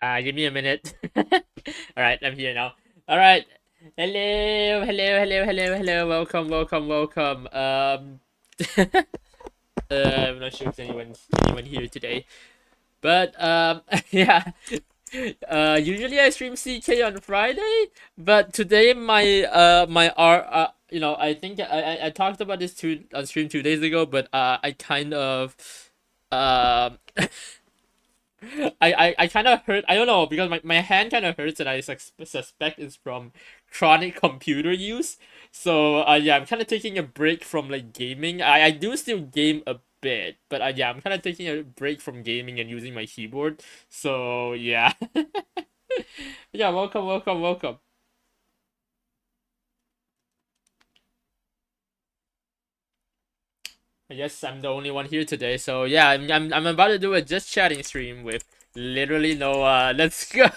Give me a minute. Alright, I'm here now. Alright. Hello. Welcome. I'm not sure if anyone here today. But yeah. Usually I stream CK on Friday, but today my R I think I talked about this on stream 2 days ago, but I kind of um I kind of hurt. I don't know because my hand kind of hurts, and I suspect it's from chronic computer use. So yeah, I'm kind of taking a break from like gaming. I do still game a bit, but yeah, I'm kind of taking a break from gaming and using my keyboard. So yeah, yeah. Welcome. I guess I'm the only one here today. So yeah, I'm about to do a just chatting stream with literally no. Let's go.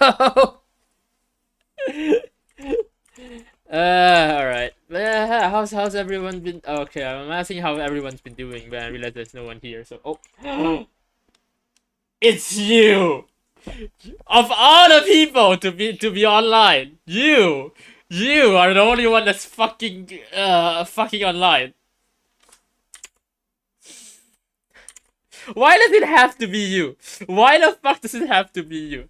All right. How's everyone been? Okay, I'm asking how everyone's been doing, but I realize there's no one here. So, oh, it's you. Of all the people to be online, you are the only one that's fucking online. Why does it have to be you? Why the fuck does it have to be you?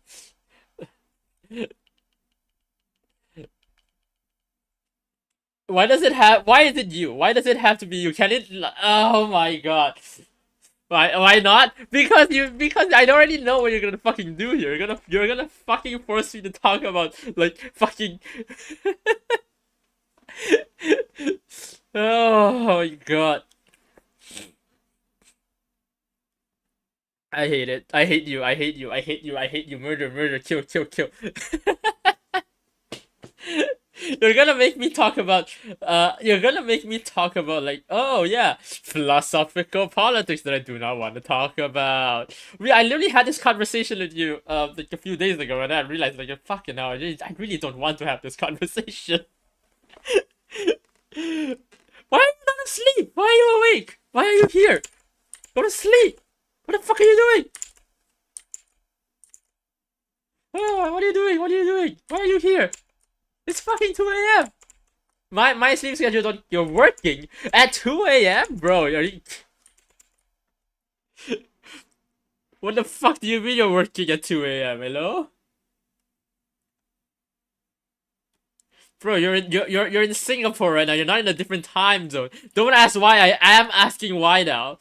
Why is it you? Why does it have to be you? Can it? Oh my god. Why not? Because I already know what you're gonna fucking do here. You're gonna fucking force me to talk about like fucking Oh my god. I hate it. I hate you. Murder. Kill. You're gonna make me talk about like, oh yeah, philosophical politics that I do not want to talk about. I literally had this conversation with you like a few days ago, and I realized like fucking hell, I really don't want to have this conversation. Why are you not asleep? Why are you awake? Why are you here? Go to sleep. What the fuck are you doing? Oh, what are you doing? Why are you here? It's fucking 2 a.m. My sleep schedule don't. You're working at 2 a.m., bro. Are you? What the fuck do you mean you're working at 2 a.m.? Hello, bro. You're in Singapore right now. You're not in a different time zone. Don't ask why. I am asking why now.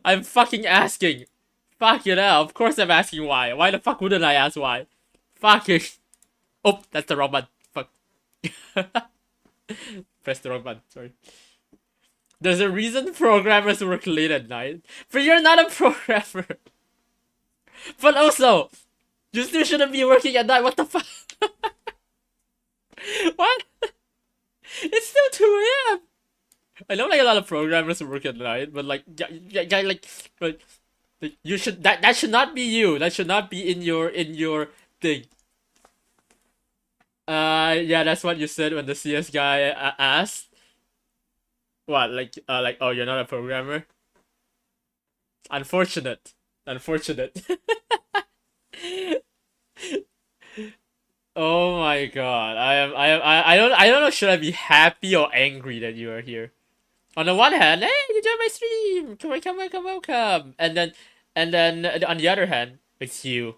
I'm fucking asking. Fuck it out. Of course I'm asking why. Why the fuck wouldn't I ask why? Fucking. Oh, that's the wrong button. Fuck. Press the wrong button. Sorry. There's a reason programmers work late at night. But you're not a programmer. But also, you still shouldn't be working at night. What the fuck? What? It's still 2 a.m. I know like a lot of programmers work at night, but like, yeah, like you should that should not be you. That should not be in your thing. Yeah, that's what you said when the CS guy asked. What, like, oh, you're not a programmer? Unfortunate. Oh my god. I don't know, should I be happy or angry that you are here? On the one hand, hey, you joined my stream. Welcome. And then on the other hand, it's you.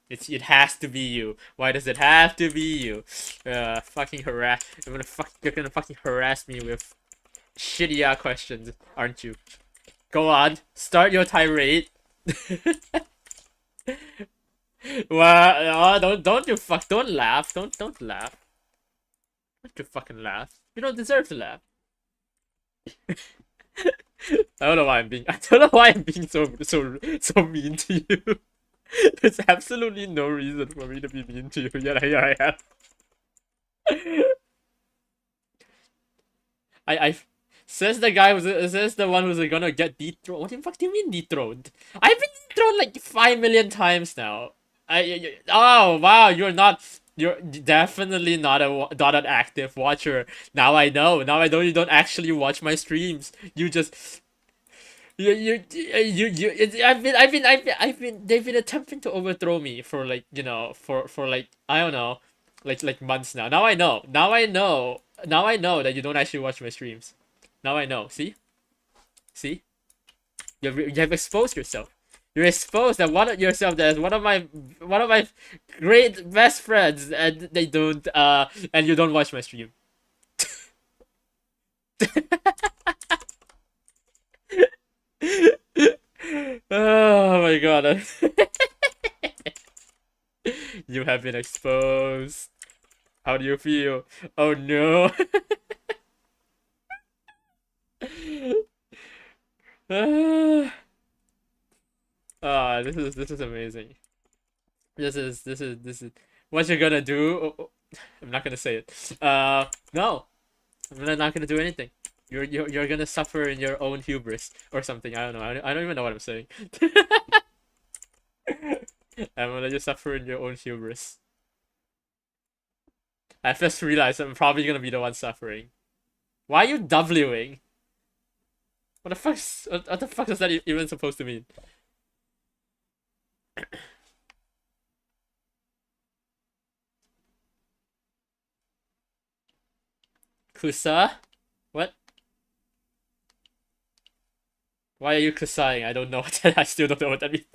It has to be you. Why does it have to be you? Fucking harass. You're gonna fucking harass me with shitty questions, aren't you? Go on, start your tirade. Well, don't laugh. Don't laugh. Don't you fucking laugh. You don't deserve to laugh. I don't know why I'm being so mean to you. There's absolutely no reason for me to be mean to you, yet here I am. I says the one who's gonna get dethroned. What the fuck do you mean dethroned? I've been dethroned like 5 million times now. Oh wow, you're definitely not an active watcher. Now I know you don't actually watch my streams. You just They've been attempting to overthrow me for like, for like, I don't know, like months now. Now I know. Now I know. Now I know that you don't actually watch my streams. Now I know. See, you have exposed yourself. You're exposed that yourself as one of my great best friends, and they don't and you don't watch my stream. Oh my god. You have been exposed. How do you feel? Oh no. This is amazing. This is what you're gonna do. I'm not gonna say it. No, I'm not gonna do anything. You're gonna suffer in your own hubris or something. I don't know. I don't even know what I'm saying. I'm gonna just suffer in your own hubris. I just realized I'm probably gonna be the one suffering. Why are you Wing? What the fuck is that even supposed to mean? Kusa? What? Why are you kusaing? I don't know what that. I still don't know what that means.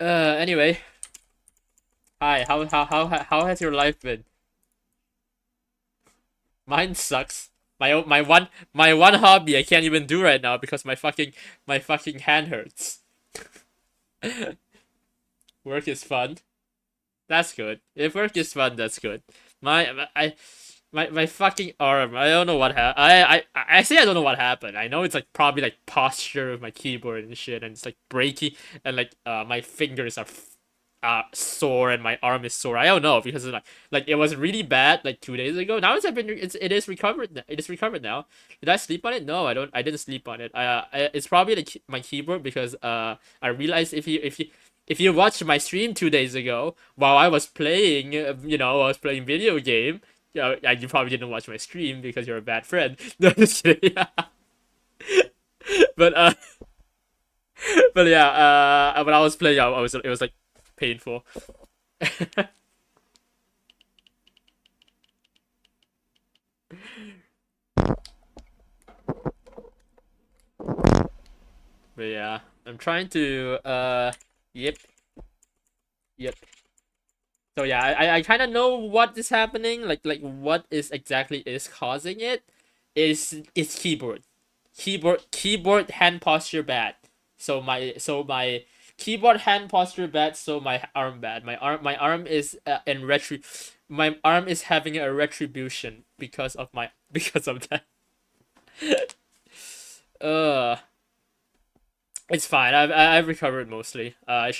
Anyway. Hi, how has your life been? Mine sucks. My one hobby I can't even do right now because my fucking hand hurts. Work is fun. That's good. If work is fun, that's good. My fucking arm. I don't know what happened. I say I don't know what happened. I know it's like probably like posture of my keyboard and shit, and it's like breaky, and like my fingers are sore and my arm is sore. I don't know because it's like it was really bad like 2 days ago. Now it is recovered. It is recovered now. Did I sleep on it? No, I didn't sleep on it. It's probably my keyboard because I realized if you watched my stream 2 days ago while I was playing, I was playing video game. You probably didn't watch my stream because you're a bad friend. No, just kidding. But but yeah, when I was playing, it was like painful. But yeah, I'm trying to yep. So yeah, I kind of know what is happening, like what is exactly is causing it. Is keyboard hand posture bad. So my keyboard hand posture bad. So my arm bad. My arm is my arm is having a retribution because of because of that. uh, it's fine. I've recovered mostly. I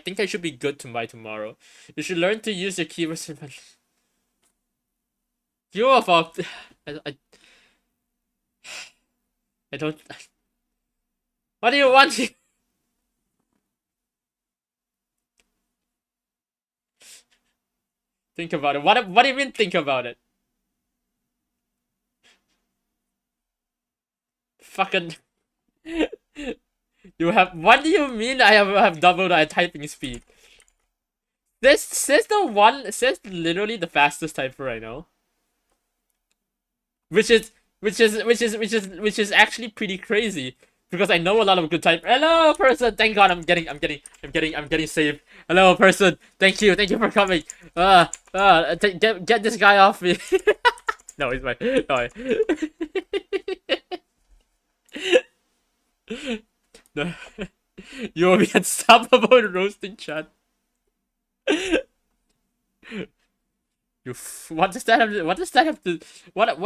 think I should be good by tomorrow. You should learn to use your keywords. You of all, I, I don't. What do you want? Think about it. What do you mean? Think about it. Fucking. You have. What do you mean? I have doubled my typing speed. This says literally the fastest typer I know. Which is actually pretty crazy because I know a lot of good type. Hello, person. Thank God, I'm getting saved. Hello, person. Thank you for coming. Get this guy off me. No, he's my. No. No. You will be unstoppable in roasting chat. What does that have to, what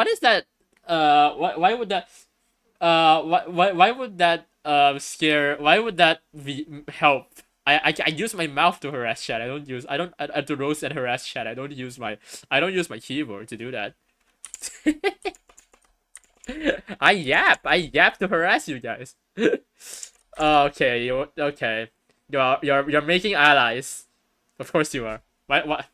is that why would that why would that scare why would that help? I use my mouth to harass chat. I don't to roast and harass chat. I don't use my keyboard to do that. I yap to harass you guys. Okay, okay. You're making allies. Of course you are. Why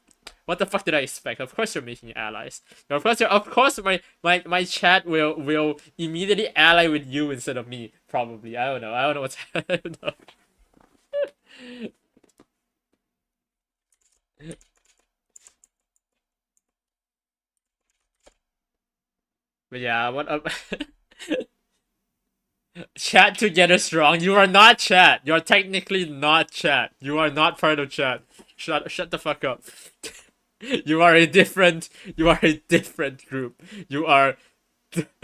What the fuck did I expect? Of course you're making allies. Of course my chat will immediately ally with you instead of me. Probably. I don't know. I don't know what's I don't know. But yeah, what up? Chat together strong. You are not chat. You're technically not chat. You are not part of chat. Shut the fuck up. You are a different group. You are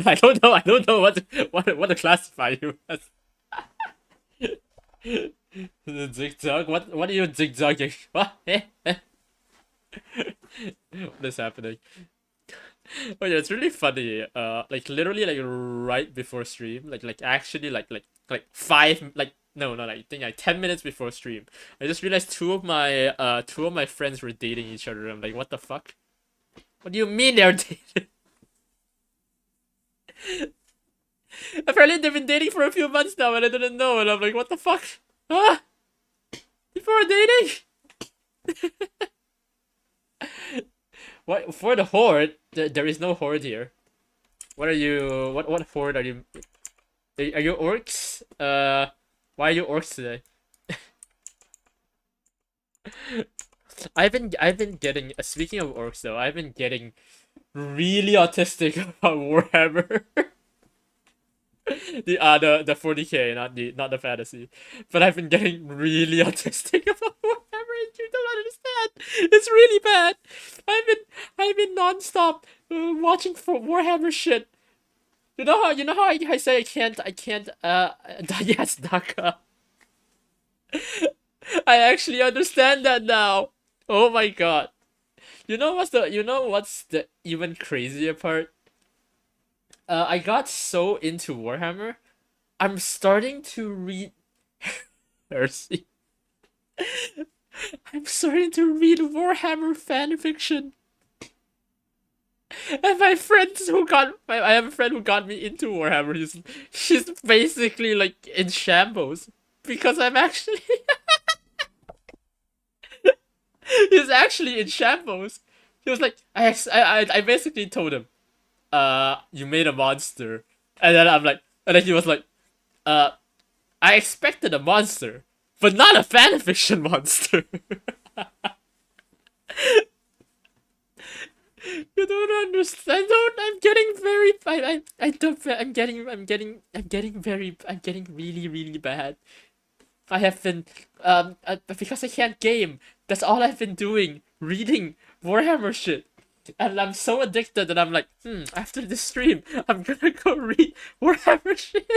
I don't know what to classify you as. Zigzag? What are you zigzagging? What? What is happening? Oh yeah, it's really funny. Like literally like right before stream, actually like five no no like I think like 10 minutes before stream, I just realized two of my friends were dating each other. I'm like, what the fuck? What do you mean they're dating? Apparently they've been dating for a few months now and I didn't know, and I'm like, what the fuck? Ah, before dating? What for the horde? There is no horde here. What are you? What horde are you? Are you orcs? Why are you orcs today? I've been getting. Speaking of orcs though, I've been getting really autistic about Warhammer. The 40k, not the fantasy, but I've been getting really autistic about Warhammer, and you don't understand. It's really bad. I've been nonstop watching for Warhammer shit. You know how I say I can't yes, Daka. I actually understand that now. Oh my god. You know what's the even crazier part? I got so into Warhammer, I'm starting to read Mercy. I'm starting to read Warhammer fanfiction. And my friends who got I have a friend who got me into Warhammer. She's basically like in shambles because I'm actually he's actually in shambles. He was like, I basically told him, you made a monster, and then I'm like, and then he was like, I expected a monster, but not a fanfiction monster. You don't understand. I'm getting very. I don't. I'm getting really, really bad. I have been, because I can't game. That's all I've been doing, reading Warhammer shit, and I'm so addicted that I'm like, after this stream, I'm gonna go read Warhammer shit.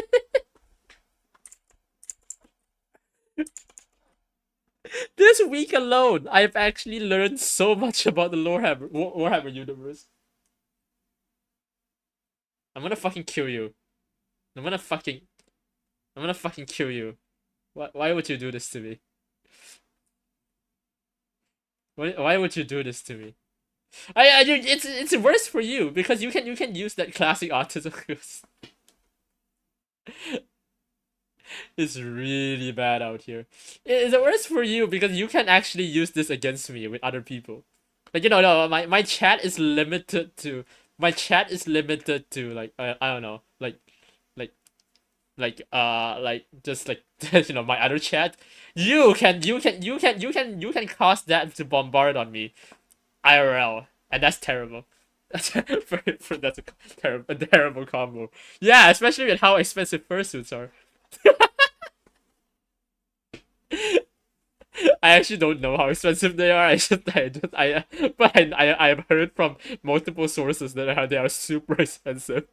This week alone, I've actually learned so much about the Warhammer universe. I'm gonna fucking kill you. I'm gonna fucking kill you. Why would you do this to me? Why would you do this to me? It's worse for you because you can use that classic autism. It's really bad out here. It's worse for you because you can actually use this against me with other people. Like, no, my chat is limited to like I don't know, just like my other chat. You can cause that to bombard on me IRL, and that's terrible. That's a terrible combo. Yeah, especially with how expensive fursuits are. I actually don't know how expensive they are. I've heard from multiple sources that they are super expensive.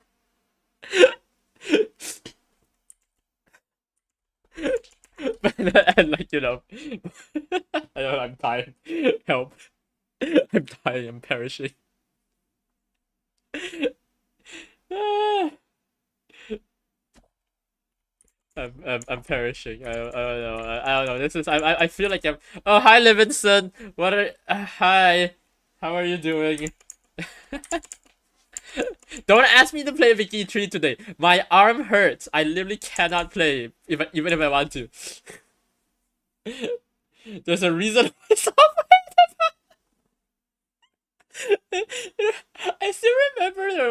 And like I know I'm tired. Help! I'm dying. I'm perishing. I'm perishing. I don't know. I don't know. This is I feel like I'm. Oh, hi, Livingston. What are hi? How are you doing? Don't ask me to play Vtuber today. My arm hurts. I literally cannot play even if I want to. There's a reason why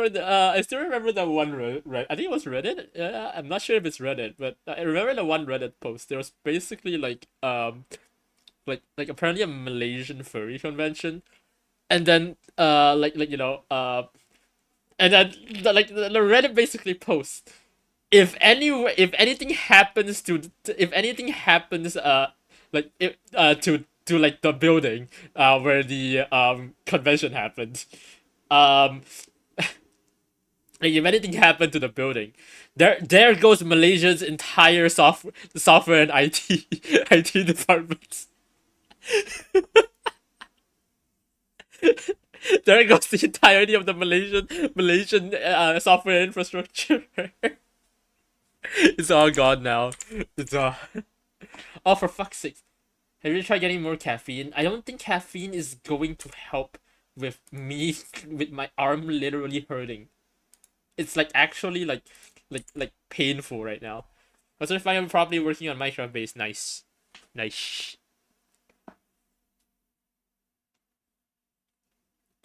I still remember that one Reddit. I think it was Reddit. I'm not sure if it's Reddit, but I remember the one Reddit post. There was basically like apparently a Malaysian furry convention, and then and then the Reddit basically posts if anything happens to like the building where the convention happened, um like if anything happened to the building, there goes Malaysia's entire software and IT IT departments. There goes the entirety of the Malaysian software infrastructure. It's all gone now. It's all. Oh, for fuck's sake! Have you tried getting more caffeine? I don't think caffeine is going to help with me with my arm literally hurting. It's like actually like painful right now. Also, if I am properly working on Minecraft base, nice, nice,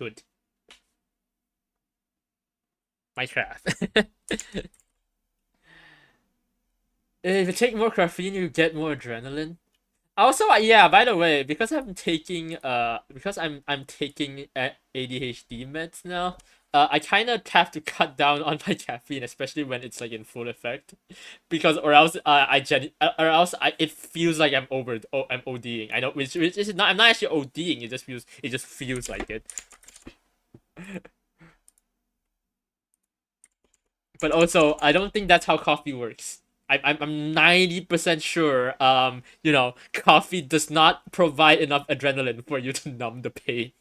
good. Minecraft. If you take more caffeine, you get more adrenaline. Also, yeah. By the way, because I'm taking ADHD meds now. I kind of have to cut down on my caffeine, especially when it's like in full effect, because it feels like I'm ODing. I know, which is not. I'm not actually ODing. It just feels like it. But also, I don't think that's how coffee works. I'm 90% sure, coffee does not provide enough adrenaline for you to numb the pain.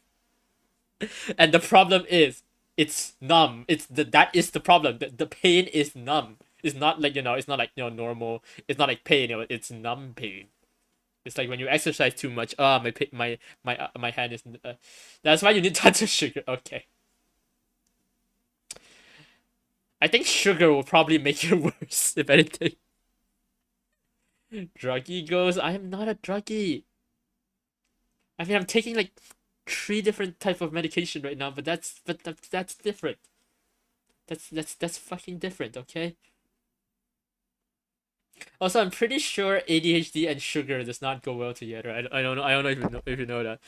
And the problem is, it's numb. That is the problem. The pain is numb. It's not like, it's not like, normal. It's not like pain, it's numb pain. It's like when you exercise too much, my hand is, that's why you need tons of sugar. Okay. I think sugar will probably make it worse, if anything. Druggie goes, I am not a druggie. I mean, I'm taking like 3 different type of medication right now, but that's different. That's fucking different, okay? Also, I'm pretty sure ADHD and sugar does not go well together. I don't know. I don't know if you know that.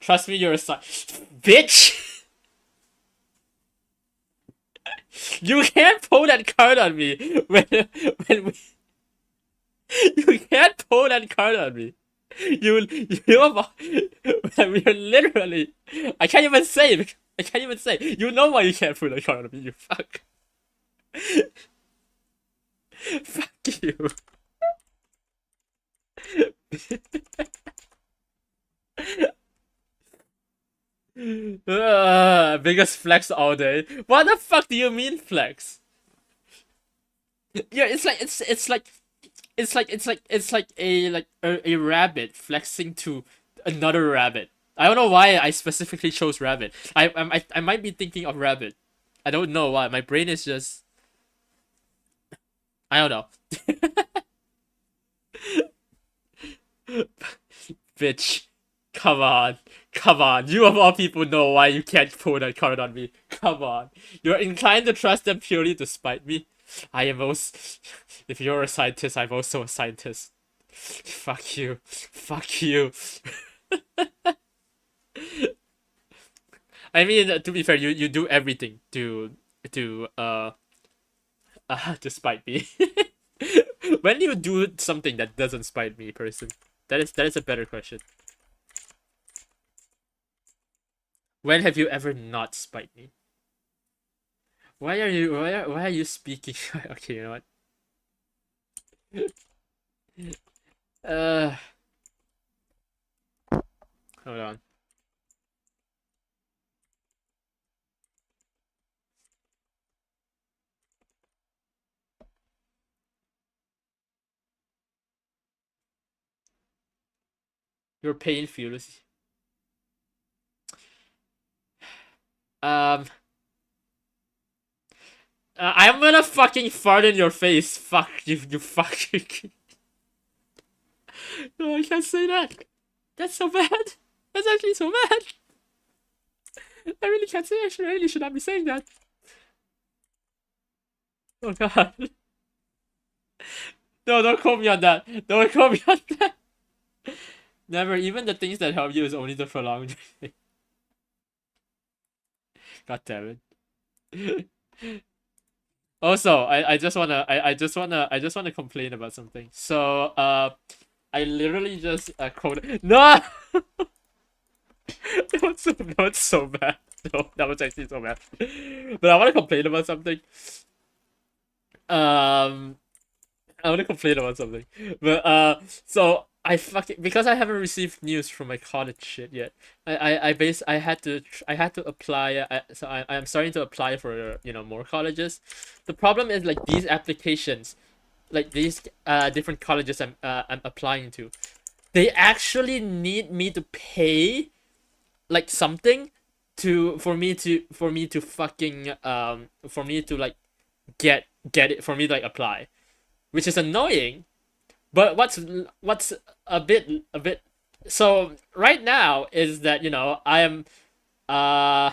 Trust me, you're a bitch. You can't pull that card on me when we. You can't pull that card on me. We're literally. I can't even say. I can't even say. You know why you can't pull that card on me. You fuck. Fuck you. Biggest flex all day. What the fuck do you mean flex? Yeah, it's like a rabbit flexing to another rabbit. I don't know why I specifically chose rabbit. I might be thinking of rabbit. I don't know why. My brain is just. I don't know. Bitch. Come on. Come on. You of all people know why you can't pull that card on me. Come on. You're inclined to trust them purely to spite me. I am also. If you're a scientist, I'm also a scientist. Fuck you. Fuck you. I mean, to be fair, you do everything to spite me. When do you do something that doesn't spite me, person? That is a better question. When have you ever not spite me? Why are you speaking? Okay, you know what? Hold on. Your pain fuels. I'm gonna fucking fart in your face. Fuck you, you fucking. No, I can't say that. That's so bad. That's actually so bad. I really can't say. I really should not be saying that. Oh god. No, don't quote me on that. Don't quote me on that. Never. Even the things that help you is only the prolonged. God damn it. Also, I just wanna complain about something. So I literally just quoted. No. That was so bad. No, that was actually so bad. But I want to complain about something. Um, I want to complain about something. But so I fucking because I haven't received news from my college shit yet. I had to apply. I'm starting to apply for more colleges. The problem is like these applications, like these different colleges I'm applying to, they actually need me to pay like something for me to fucking for me to like get it for me to like apply, which is annoying. But what's a bit so right now is that I am uh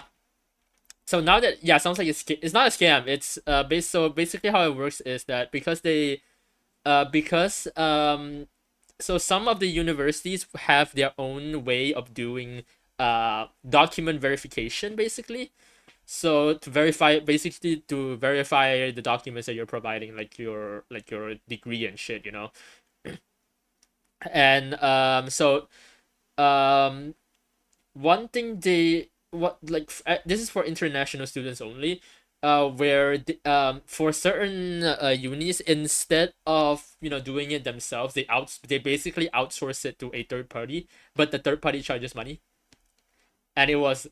so now that yeah sounds like it's not a scam. It's so basically how it works is that because so some of the universities have their own way of doing document verification basically. So to verify basically to verify the documents that you're providing, like your degree and shit, and one thing they what like this is for international students only, where for certain unis, instead of doing it themselves, they basically outsource it to a third party, but the third party charges money, and it was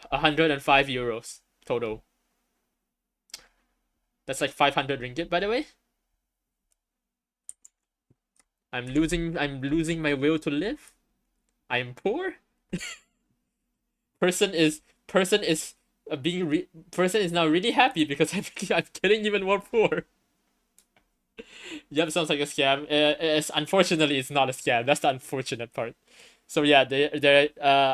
105 euros total. That's like 500 ringgit, by the way. I'm losing my will to live. I'm poor. Person is person is now really happy because I'm getting even more poor. Yep, sounds like a scam. Unfortunately it's not a scam. That's the unfortunate part. So yeah,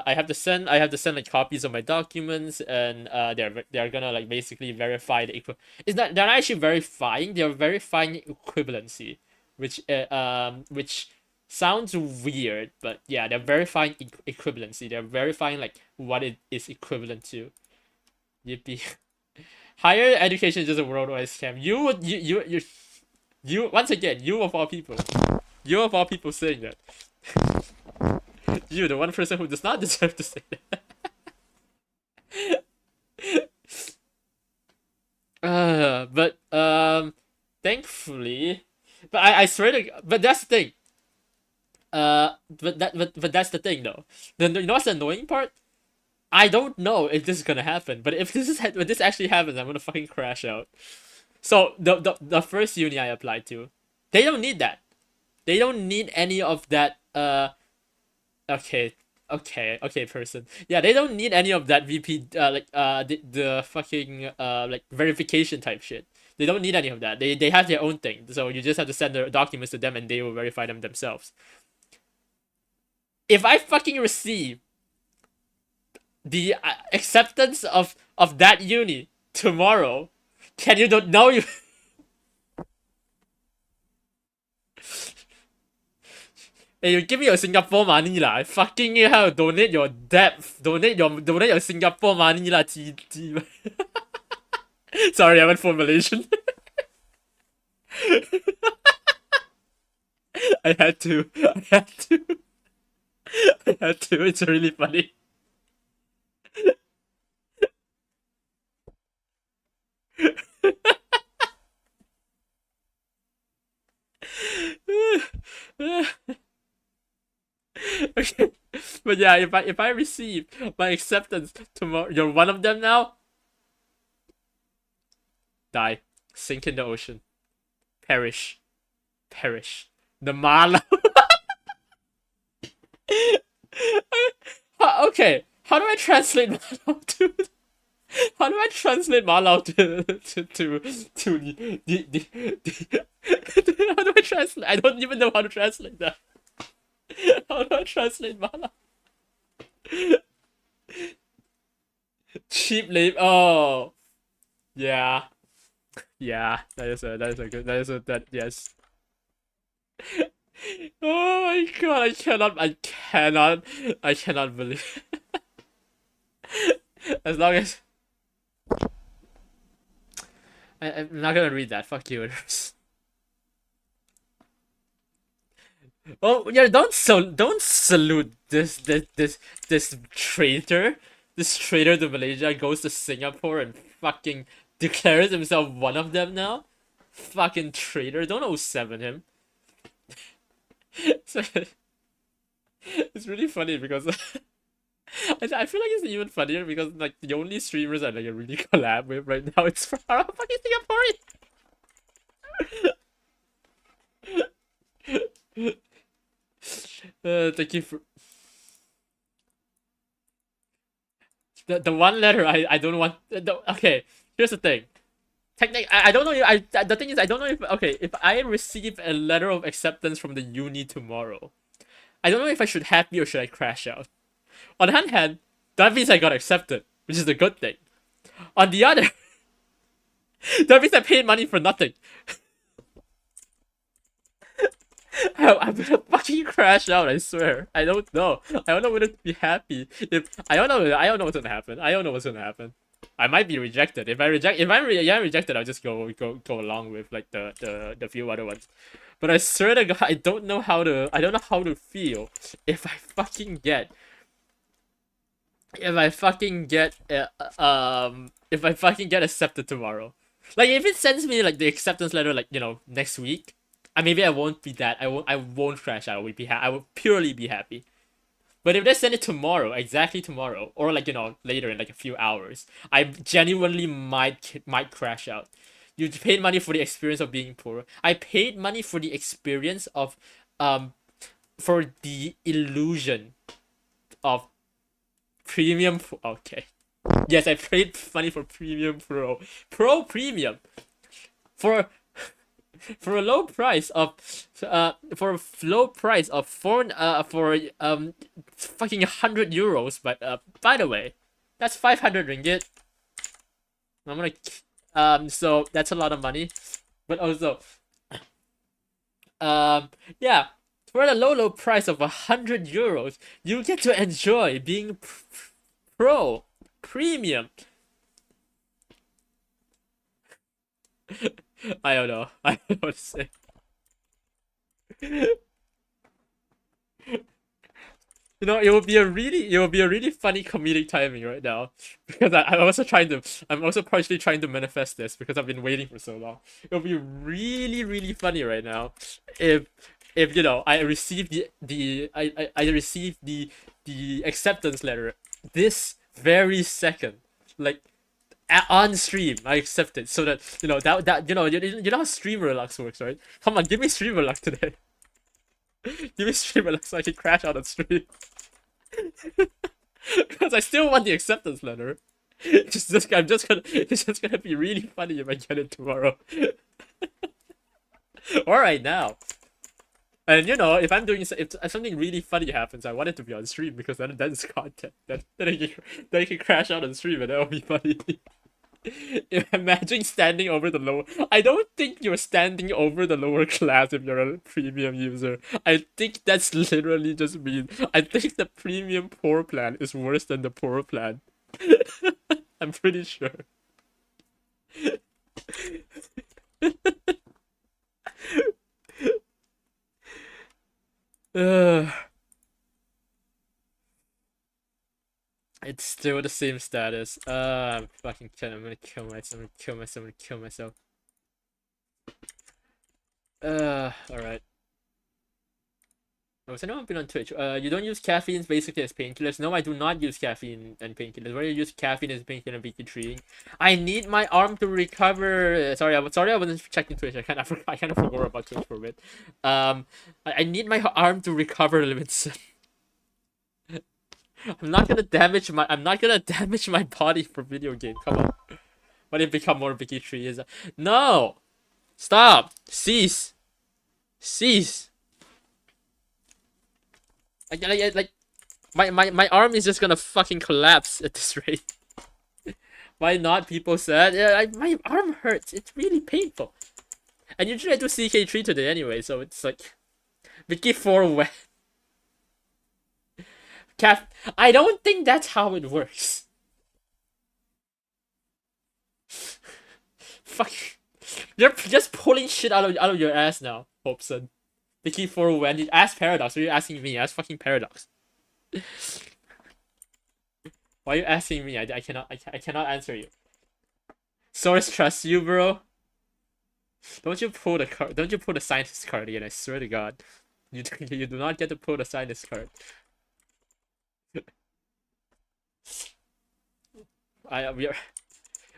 I have to send like copies of my documents, and they're gonna like basically verify the it's not they're not actually verifying, they're verifying equivalency, which sounds weird, but yeah, they're verifying equivalency. They're verifying like what it is equivalent to. Yippee. Higher education is just a worldwide scam. You once again, you of all people saying that. You, the one person who does not deserve to say that. But thankfully, but I swear to, but that's the thing. But that's the thing though. Then you know what's the annoying part? I don't know if this is gonna happen, but if this actually happens, I'm gonna fucking crash out. So the first uni I applied to, they don't need that. They don't need any of that. Okay, person. Yeah, they don't need any of that VP. The fucking like verification type shit. They don't need any of that. They have their own thing. So you just have to send the documents to them, and they will verify them themselves. If I fucking receive the acceptance of that uni tomorrow, can you don't know you? Hey, you give me your Singapore money lah. I fucking hell, donate your debt. Donate your Singapore money lah. Sorry, I went for Malaysian. I had to. I had to. I had to. It's really funny. Okay, but yeah, if I receive my acceptance tomorrow, you're one of them now. Die, sink in the ocean, perish, perish. The mala. Okay, how do I translate Malau to? How do I translate Malau to how do I translate? I don't even know how to translate that. How do I translate Malau? Cheap labor. Oh, yeah. Yeah, that is a good yes. Oh my god, I cannot believe. As long as I'm not gonna read that. Fuck you. Oh yeah, don't salute this traitor. This traitor to Malaysia goes to Singapore and fucking declares himself one of them now. Fucking traitor! Don't 07 him. So, it's really funny because I feel like it's even funnier because like the only streamers I like really collab with right now it's from our fucking Singaporean. Thank you for the one letter I don't want. Okay, here's the thing. Technically, I don't know. The thing is, I don't know if I receive a letter of acceptance from the uni tomorrow, I don't know if I should happy or should I crash out. On the one hand, that means I got accepted, which is the good thing. On the other, that means I paid money for nothing. I'm gonna fucking crash out, I swear. I don't know. I don't know whether to be happy. I don't know what's gonna happen. I don't know what's gonna happen. I might be rejected. If I'm rejected, I'll just go along with like the few other ones. But I swear to God, I don't know how to feel if I fucking get accepted tomorrow. Like if it sends me like the acceptance letter like, you know, next week, maybe I won't be that. I won't crash out. I will purely be happy. But if they send it tomorrow, exactly tomorrow, or like, you know, later in like a few hours, I genuinely might crash out. You paid money for the experience of being poor. I paid money for the experience of for the illusion of premium. Okay. Yes, I paid money for premium pro premium for for a low price of fucking 100 euros. But by the way, that's 500 ringgit. I'm gonna so that's a lot of money. But also yeah, for the low price of 100 euros, you get to enjoy being pro premium. I don't know. I don't know what to say. You know, it will be a really funny comedic timing right now because I'm also partially trying to manifest this because I've been waiting for so long. It'll be really funny right now if you know I receive I receive the acceptance letter this very second, like on stream. I accept it so that you know that you know how streamer luck works, right? Come on, give me streamer luck today. Give me streamer luck so I can crash out on stream. Because I still want the acceptance letter. It's just gonna be really funny if I get it tomorrow. Or right now. And you know, if something really funny happens, I want it to be on stream because then is content. Then I can crash out on stream and that'll be funny. Imagine standing over the lower. I don't think you're standing over the lower class if you're a premium user. I think that's literally just mean. I think the premium poor plan is worse than the poor plan. I'm pretty sure. It's still the same status. I'm fucking kidding. I'm gonna kill myself. I'm gonna kill myself. Alright. Oh, has anyone been on Twitch? You don't use caffeine basically as painkillers. No, I do not use caffeine and painkillers. When you use caffeine as painkiller and bigotry, I need my arm to recover. Sorry, I wasn't checking Twitch. I kind of forgot about Twitch for a bit. I need my arm to recover, Livingston. I'm not gonna damage my body for video game. Come on. What if become more bigotry? No! Stop! Cease! Like my arm is just gonna fucking collapse at this rate. Why not? People said. Yeah, my arm hurts. It's really painful. And usually I do CK3 today anyway, so it's like Vicky 4 wet. Cap. I don't think that's how it works. Fuck. You're just pulling shit out of your ass now, Hopeson. Vicky 4 when ask Paradox. What are you asking me? Ask fucking Paradox. Why are you asking me? I cannot answer you. Source trusts you, bro. Don't you pull the card? Don't you pull the scientist card again? I swear to God, you do not get to pull the scientist card.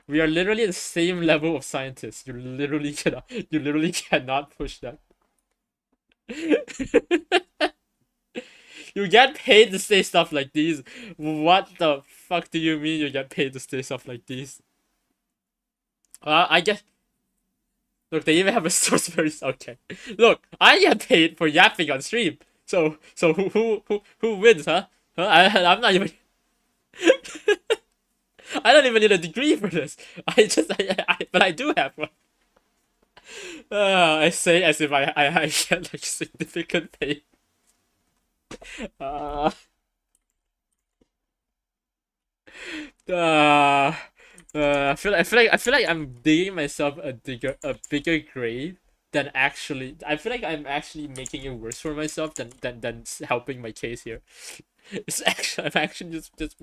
We are literally the same level of scientists. You literally cannot push that. You get paid to say stuff like these. What the fuck do you mean you get paid to say stuff like these? I guess. Look, they even have a source very okay. Look, I get paid for yapping on stream. So who wins, huh? I'm not even. I don't even need a degree for this. But I do have one. I say as if I get like significant pay. Uh, I feel like I'm digging myself a bigger grave than actually. I feel like I'm actually making it worse for myself than helping my case here. I'm actually just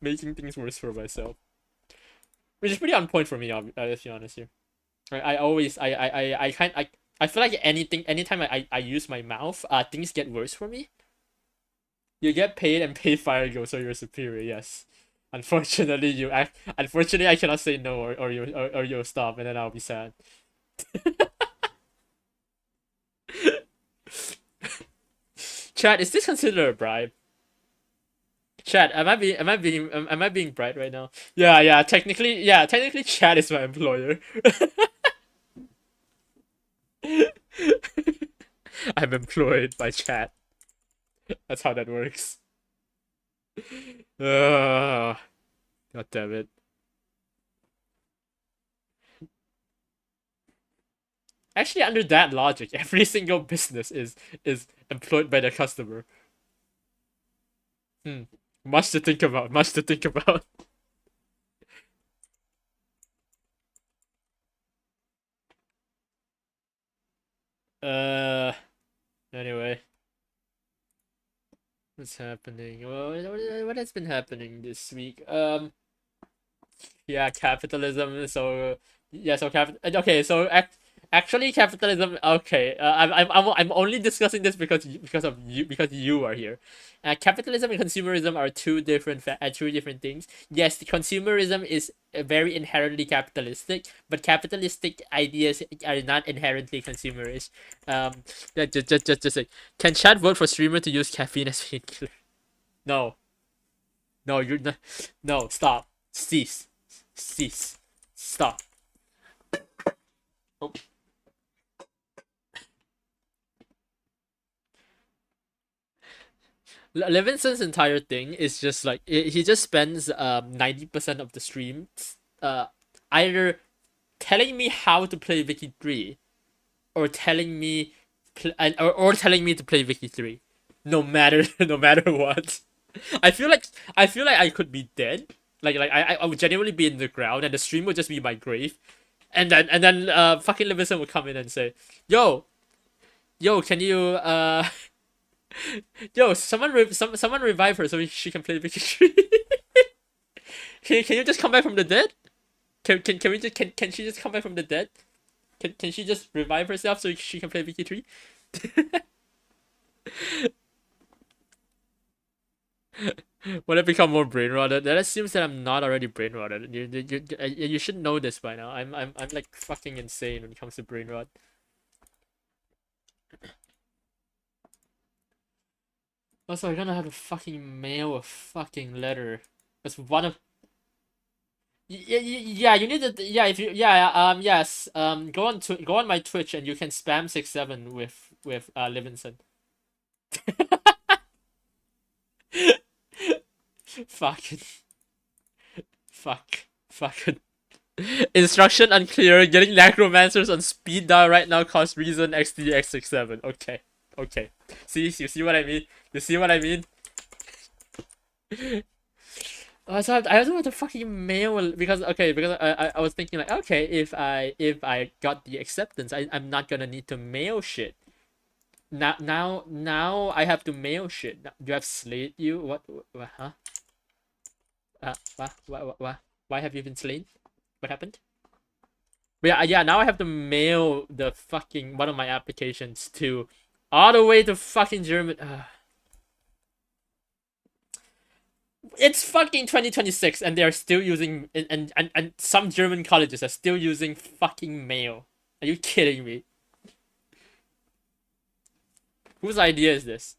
making things worse for myself, which is pretty on point for me. I'll be honest here. I always I feel like anytime I use my mouth, things get worse for me. You get paid and pay fire goes, so you're superior. Yes. Unfortunately, I cannot say no, or you'll stop, and then I'll be sad. Chat, is this considered a bribe? Chat, am I being bright right now? Yeah. Technically, Chat is my employer. I'm employed by Chat. That's how that works. God damn it. Actually, under that logic, every single business is employed by the customer. Much to think about. Much to think about. Anyway. What's happening? Well, what has been happening this week? Yeah, capitalism. So yeah, so okay, so actually capitalism. Okay, I'm only discussing this because you are here. Capitalism and consumerism are two different things. Yes, the consumerism is very inherently capitalistic, but capitalistic ideas are not inherently consumerist. Yeah, just like, can chat vote for streamer to use caffeine as painkiller? No, no, you're not. No, stop, cease, stop. Oh. Levinson's entire thing is just like he just spends 90% of the stream either telling me how to play Wiki 3 or telling me or telling me to play Wiki 3 no matter what. I feel like I could be dead. Like I would genuinely be in the ground and the stream would just be my grave. And then fucking Levinson would come in and say, Yo, can you Yo, someone revive her so she can play Victory. Can you just come back from the dead? Can we just can she just come back from the dead? Can she just revive herself so she can play Victory? When I become more brain rotted, that assumes that I'm not already brain rotted. You should know this by now. I'm like fucking insane when it comes to brain rot. Also, I'm gonna have to fucking mail a fucking letter. That's one of. Yeah, you need to. Yeah, if you. Yeah, yes. Go on my Twitch and you can spam 6-7 with Livingston. Fucking. Fuck. Fucking instruction unclear. Getting necromancers on speed dial right now costs reason XDX67. Okay. Okay. See, you see what I mean? You see what I mean? So I don't want to fucking mail because I was thinking like, okay, if I got the acceptance, I'm not gonna need to mail shit. Now I have to mail shit. Do I have slayed you? What huh? What? Why have you been slain? What happened? But yeah, now I have to mail the fucking one of my applications to all the way to fucking Germany. It's fucking 2026 and they are still using and some German colleges are still using fucking mail. Are you kidding me? Whose idea is this?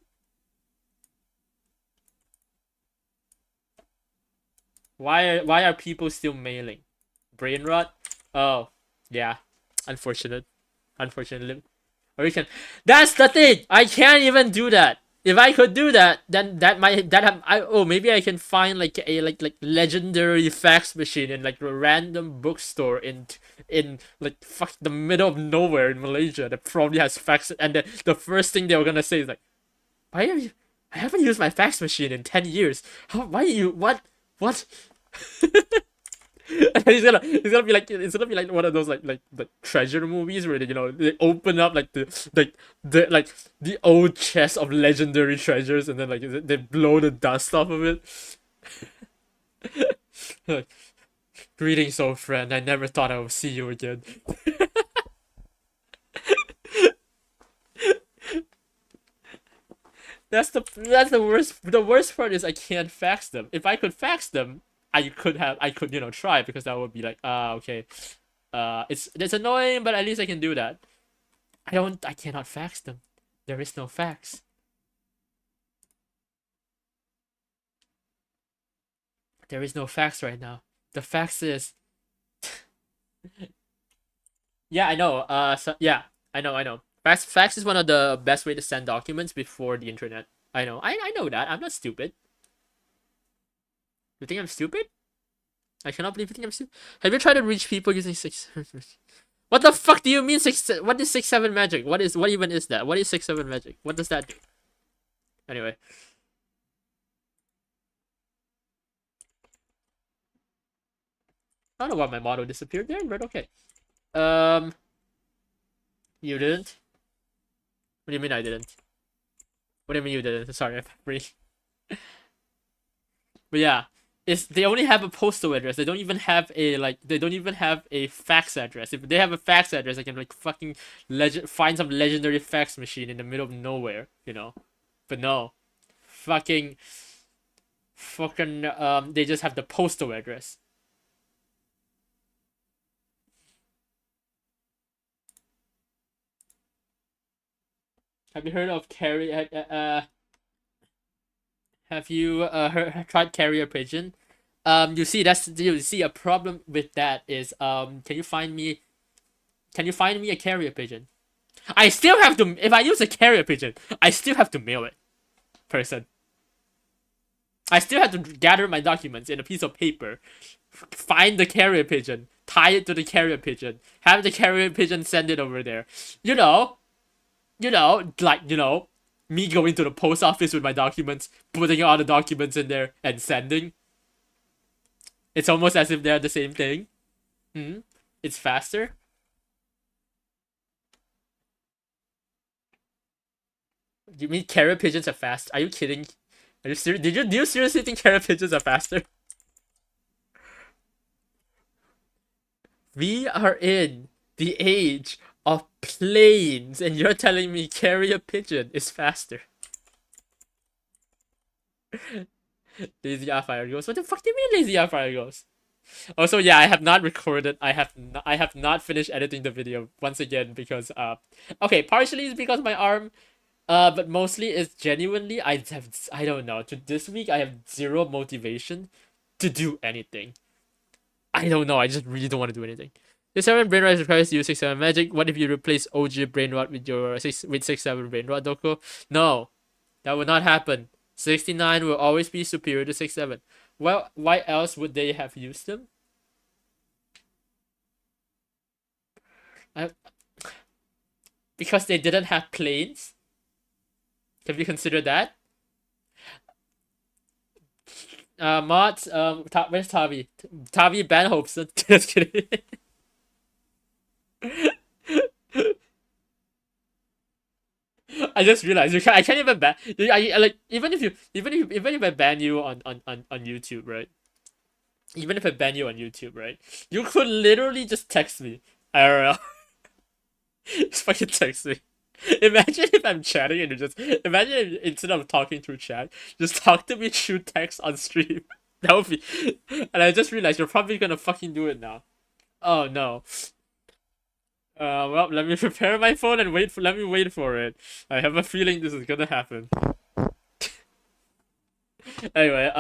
Why are people still mailing? Brain rot? Oh, yeah. Unfortunately. Or you can. That's the thing. I can't even do that. If I could do that, then maybe I can find like a like legendary fax machine in like a random bookstore in like fuck the middle of nowhere in Malaysia that probably has fax, and the first thing they were gonna say is like, why are you? I haven't used my fax machine in 10 years. Why are you what? And then it's gonna be like one of those like treasure movies where they open up like the old chest of legendary treasures and then like they blow the dust off of it. Like, greetings, old friend. I never thought I would see you again. That's the worst. The worst part is I can't fax them. If I could fax them, I could try, because that would be like okay, it's annoying, but at least I can do that. I cannot fax them. There is no fax. There is no fax right now. The fax is yeah, I know. Yeah, I know. Fax is one of the best way to send documents before the internet. I know. I know that. I'm not stupid. You think I'm stupid? I cannot believe you think I'm stupid. Have you tried to reach people using 6? What the fuck do you mean 6? What is 6-7 magic? What even is that? What is 6-7 magic? What does that do? Anyway. I don't know why my model disappeared there, but okay. You didn't? What do you mean I didn't? What do you mean you didn't? Sorry, I'm free. But yeah, they only have a postal address. They don't even have a fax address. If they have a fax address, I can like fucking find some legendary fax machine in the middle of nowhere, But no, fucking they just have the postal address. Have you heard of have you tried carrier pigeon? You see a problem with that is can you find me a carrier pigeon? I still have to, if I use a carrier pigeon, I still have to mail it. I still have to gather my documents in a piece of paper, find the carrier pigeon, tie it to the carrier pigeon, have the carrier pigeon send it over there. Me going to the post office with my documents, putting all the documents in there and sending. It's almost as if they're the same thing. It's faster. You mean carrier pigeons are fast? Are you kidding? Are you serious? Do you seriously think carrier pigeons are faster? We are in the age of planes, and you're telling me carrier pigeon is faster. Lazy fire goes. What the fuck do you mean lazy fire goes? Also, yeah, I have not recorded. I have not finished editing the video once again because okay, partially it's because of my arm, but mostly it's genuinely I don't know. This week I have zero motivation to do anything. I don't know. I just really don't want to do anything. The 7 brain rot requires you 6-7 magic. What if you replace OG brain rot with your 6-7 brain rot, Doko? No, that would not happen. 69 will always be superior to 6-7. Well, why else would they have used them? I, because they didn't have planes. Have you considered that? Mods, where's Tavi? Tavi ban Hopeson. Just kidding. I just realized I can't even ban. Like even if I ban you on YouTube, right? Even if I ban you on YouTube, right? You could literally just text me IRL. Just fucking text me. Imagine if I'm chatting and you just imagine if, instead of talking through chat, just talk to me through text on stream. That would be. And I just realized you're probably gonna fucking do it now. Oh no. Well, let me prepare my phone and wait for. Let me wait for it. I have a feeling this is gonna happen. Anyway,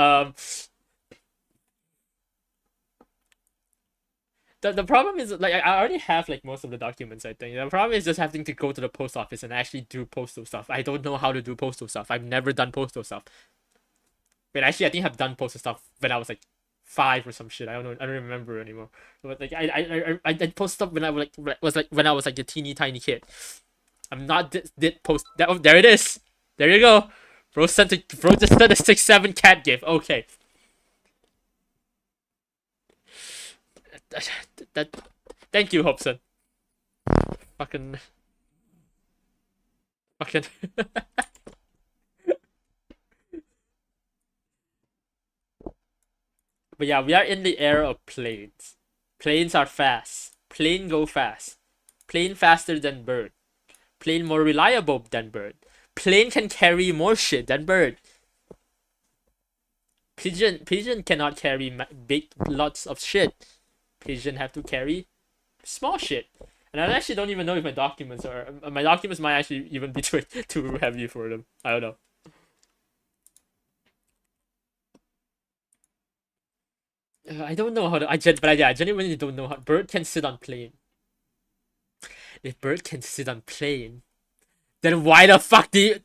the problem is like I already have like most of the documents. I think the problem is just having to go to the post office and actually do postal stuff. I don't know how to do postal stuff. I've never done postal stuff. But actually, I think I've done postal stuff when I was like 5 or some shit. I don't know. I don't remember anymore. But like I did post stuff when I was like when I was like a teeny tiny kid. I'm not did post that. Oh, there it is. There you go. Bro just sent a 6-7 cat gif. Okay. That. Thank you, Hobson. Fucking. Fucking. But yeah, we are in the era of planes. Planes are fast. Plane go fast. Plane faster than bird. Plane more reliable than bird. Plane can carry more shit than bird. Pigeon cannot carry big lots of shit. Pigeon have to carry small shit. And I actually don't even know if my documents might actually even be too heavy for them. I don't know. I don't know how to. I genuinely don't know how. Bird can sit on plane. If bird can sit on plane, then why the fuck do you?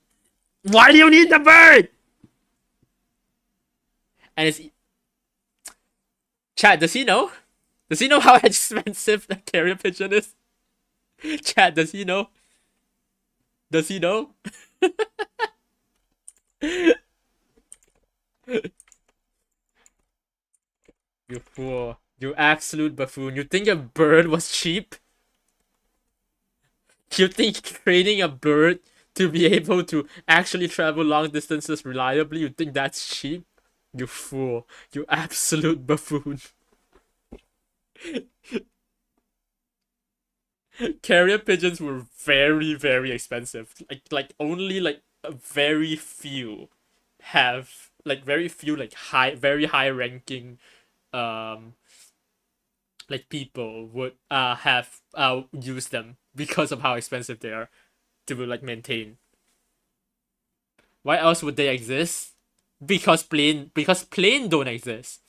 Why do you need the bird? And it's Chad. Does he know? Does he know how expensive the carrier pigeon is? Chad, does he know? Does he know? You fool. You absolute buffoon. You think a bird was cheap? You think training a bird to be able to actually travel long distances reliably, you think that's cheap? You fool. You absolute buffoon. Carrier pigeons were very, very expensive. Like only like a very few have like very few like very high ranking um like people would have used them because of how expensive they are to like maintain. Why else would they exist? Because plane don't exist.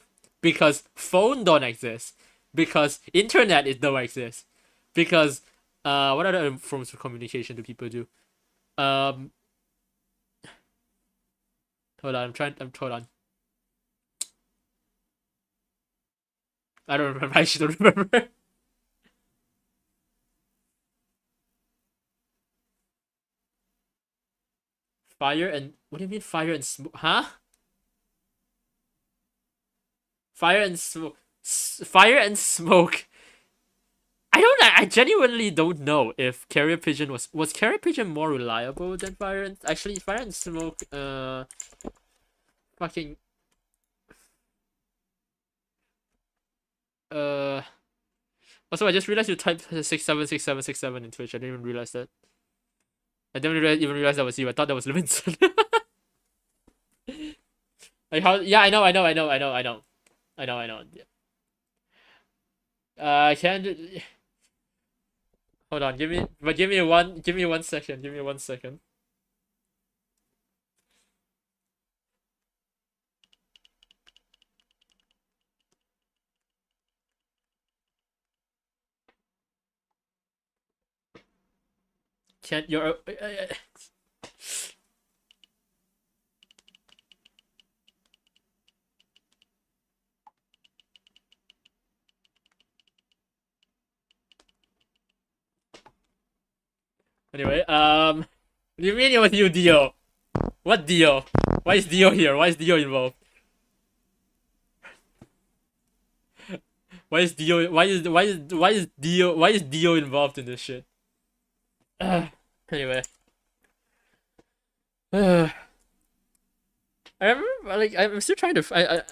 Because phone don't exist. Because internet is don't exist. Because what other forms of communication do people do? Um hold on, hold on. I don't remember. I actually don't remember. Fire and what do you mean fire and smoke? Huh? Fire and smoke. Fire and smoke. I don't. I genuinely don't know if carrier pigeon was carrier pigeon more reliable than fire and actually fire and smoke. Fucking. Uh. Also, I just realized you typed 676767 in Twitch. I didn't even realize that. I didn't even realize that was you. I thought that was Levinson. Like how? Yeah, I know. Can hold on. Give me 1 second. Give me 1 second. Can't you're Anyway, what do you mean with you, Dio? What Dio? Why is Dio here? Why is Dio involved? Why is Dio? Why is Dio involved in this shit? Anyway, I remember like I'm still trying to.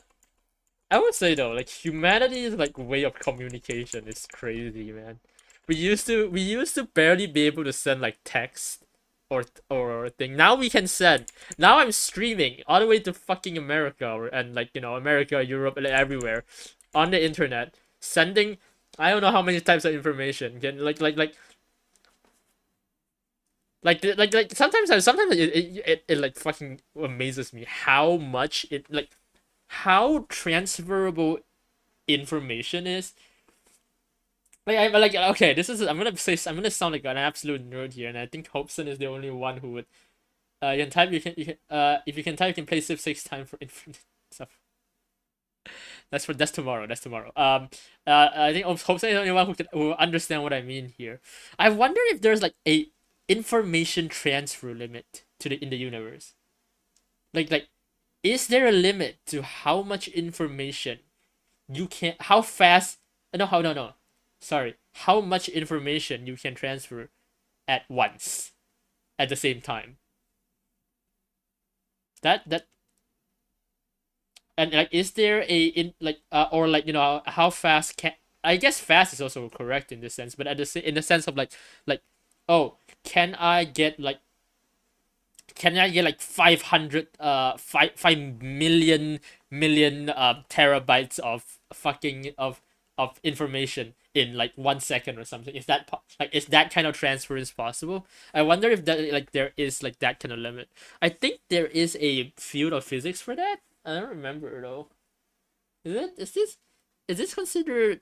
I would say though, like humanity's like way of communication is crazy, man. We used to barely be able to send like text or thing. Now we can send. Now I'm streaming all the way to fucking America and like America, Europe, and everywhere on the internet, sending I don't know how many types of information. Can sometimes it like fucking amazes me how much it like how transferable information is. Like I'm like okay, this is I'm gonna sound like an absolute nerd here, and I think Hopeson is the only one who would you can type you can if you can type you can play Civ 6 time for infinite stuff. That's tomorrow. That's tomorrow. I think Hopeson is the only one who will understand what I mean here. I wonder if there's like a information transfer limit to in the universe. Like is there a limit to how much information you can how fast no sorry how much information you can transfer at once at the same time that and like is there a in like or like how fast can I guess fast is also correct in this sense, but in the sense of like oh can I get like 500 5 million terabytes of fucking of information in like 1 second or something? Is that kind of transference possible? I wonder if that like there is like that kind of limit. I think there is a field of physics for that. I don't remember though. Is this considered?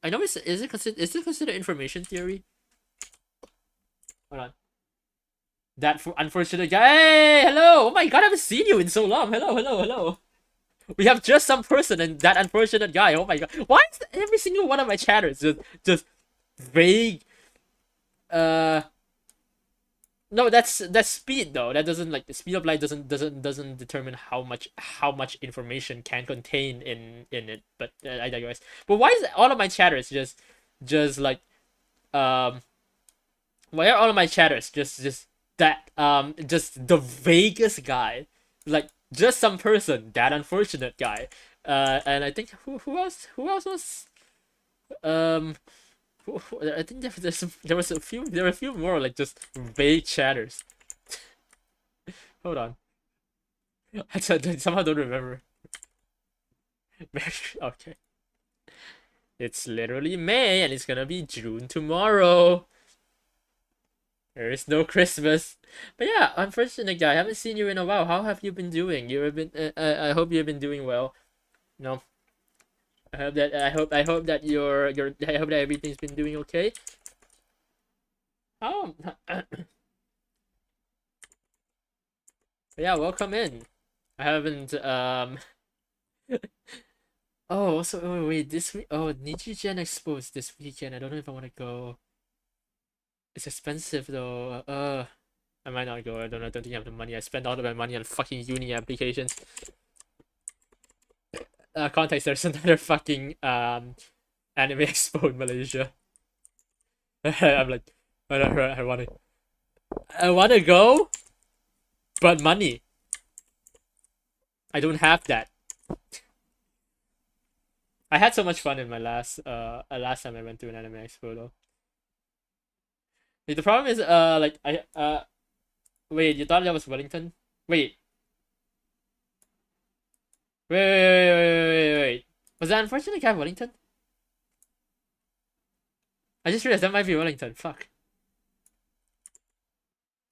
I know is this considered information theory? Hold on. That unfortunate guy. Hey, hello. Oh my god, I haven't seen you in so long. Hello. We have just some person and that unfortunate guy. Oh my god. Why is every single one of my chatters just vague? No, that's speed though. That doesn't like the speed of light doesn't determine how much information can contain in it. But I digress. But why is all of my chatters just like um why are all of my chatters just the vaguest guy, like just some person, that unfortunate guy, and I think who else was I think there were a few more like just vague chatters. Hold on, I somehow don't remember. Okay, it's literally May and it's gonna be June tomorrow. There is no Christmas. But yeah, unfortunate guy, I haven't seen you in a while. How have you been doing? You have been. I hope you've been doing well. No, I hope that I hope that everything's been doing okay. Oh, yeah. Welcome in. I haven't Oh, so wait. This week. Oh, Nichigen Expo is this weekend. I don't know if I want to go. It's expensive though. I might not go. I don't think I have the money. I spend all of my money on fucking uni applications. Context, there's another fucking anime expo in Malaysia. I'm like, I wanna go, but money. I don't have that. I had so much fun in my last time I went to an anime expo though. Like, the problem is like wait, you thought that was Wellington? Wait. Wait. Was that unfortunate guy Wellington? I just realized that might be Wellington. Fuck.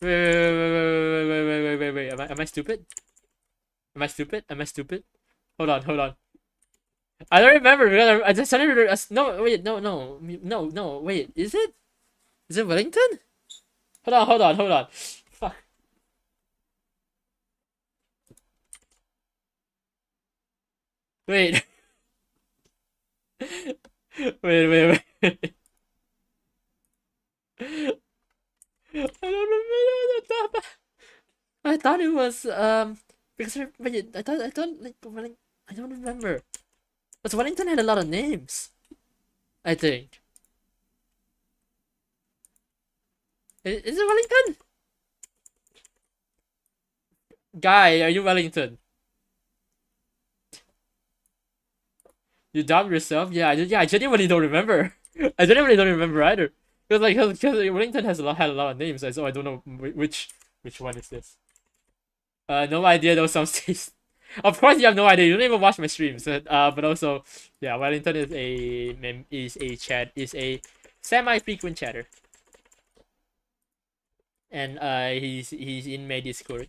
Wait. Am I stupid? Am I stupid? Hold on. I don't remember because I just suddenly no wait no wait, is it Wellington? Hold on. Fuck. Wait. wait. I thought it was because I thought like I don't remember. But Wellington had a lot of names. I think. Is it Wellington? Guy, are you Wellington? You doubt yourself? Yeah, I genuinely don't remember. I genuinely don't remember either. Because Wellington had a lot of names, so I don't know which one is this. No idea. Those sounds taste. Of course, you have no idea. You don't even watch my streams. But also, yeah, Wellington is a semi-frequent chatter, and he's in my Discord.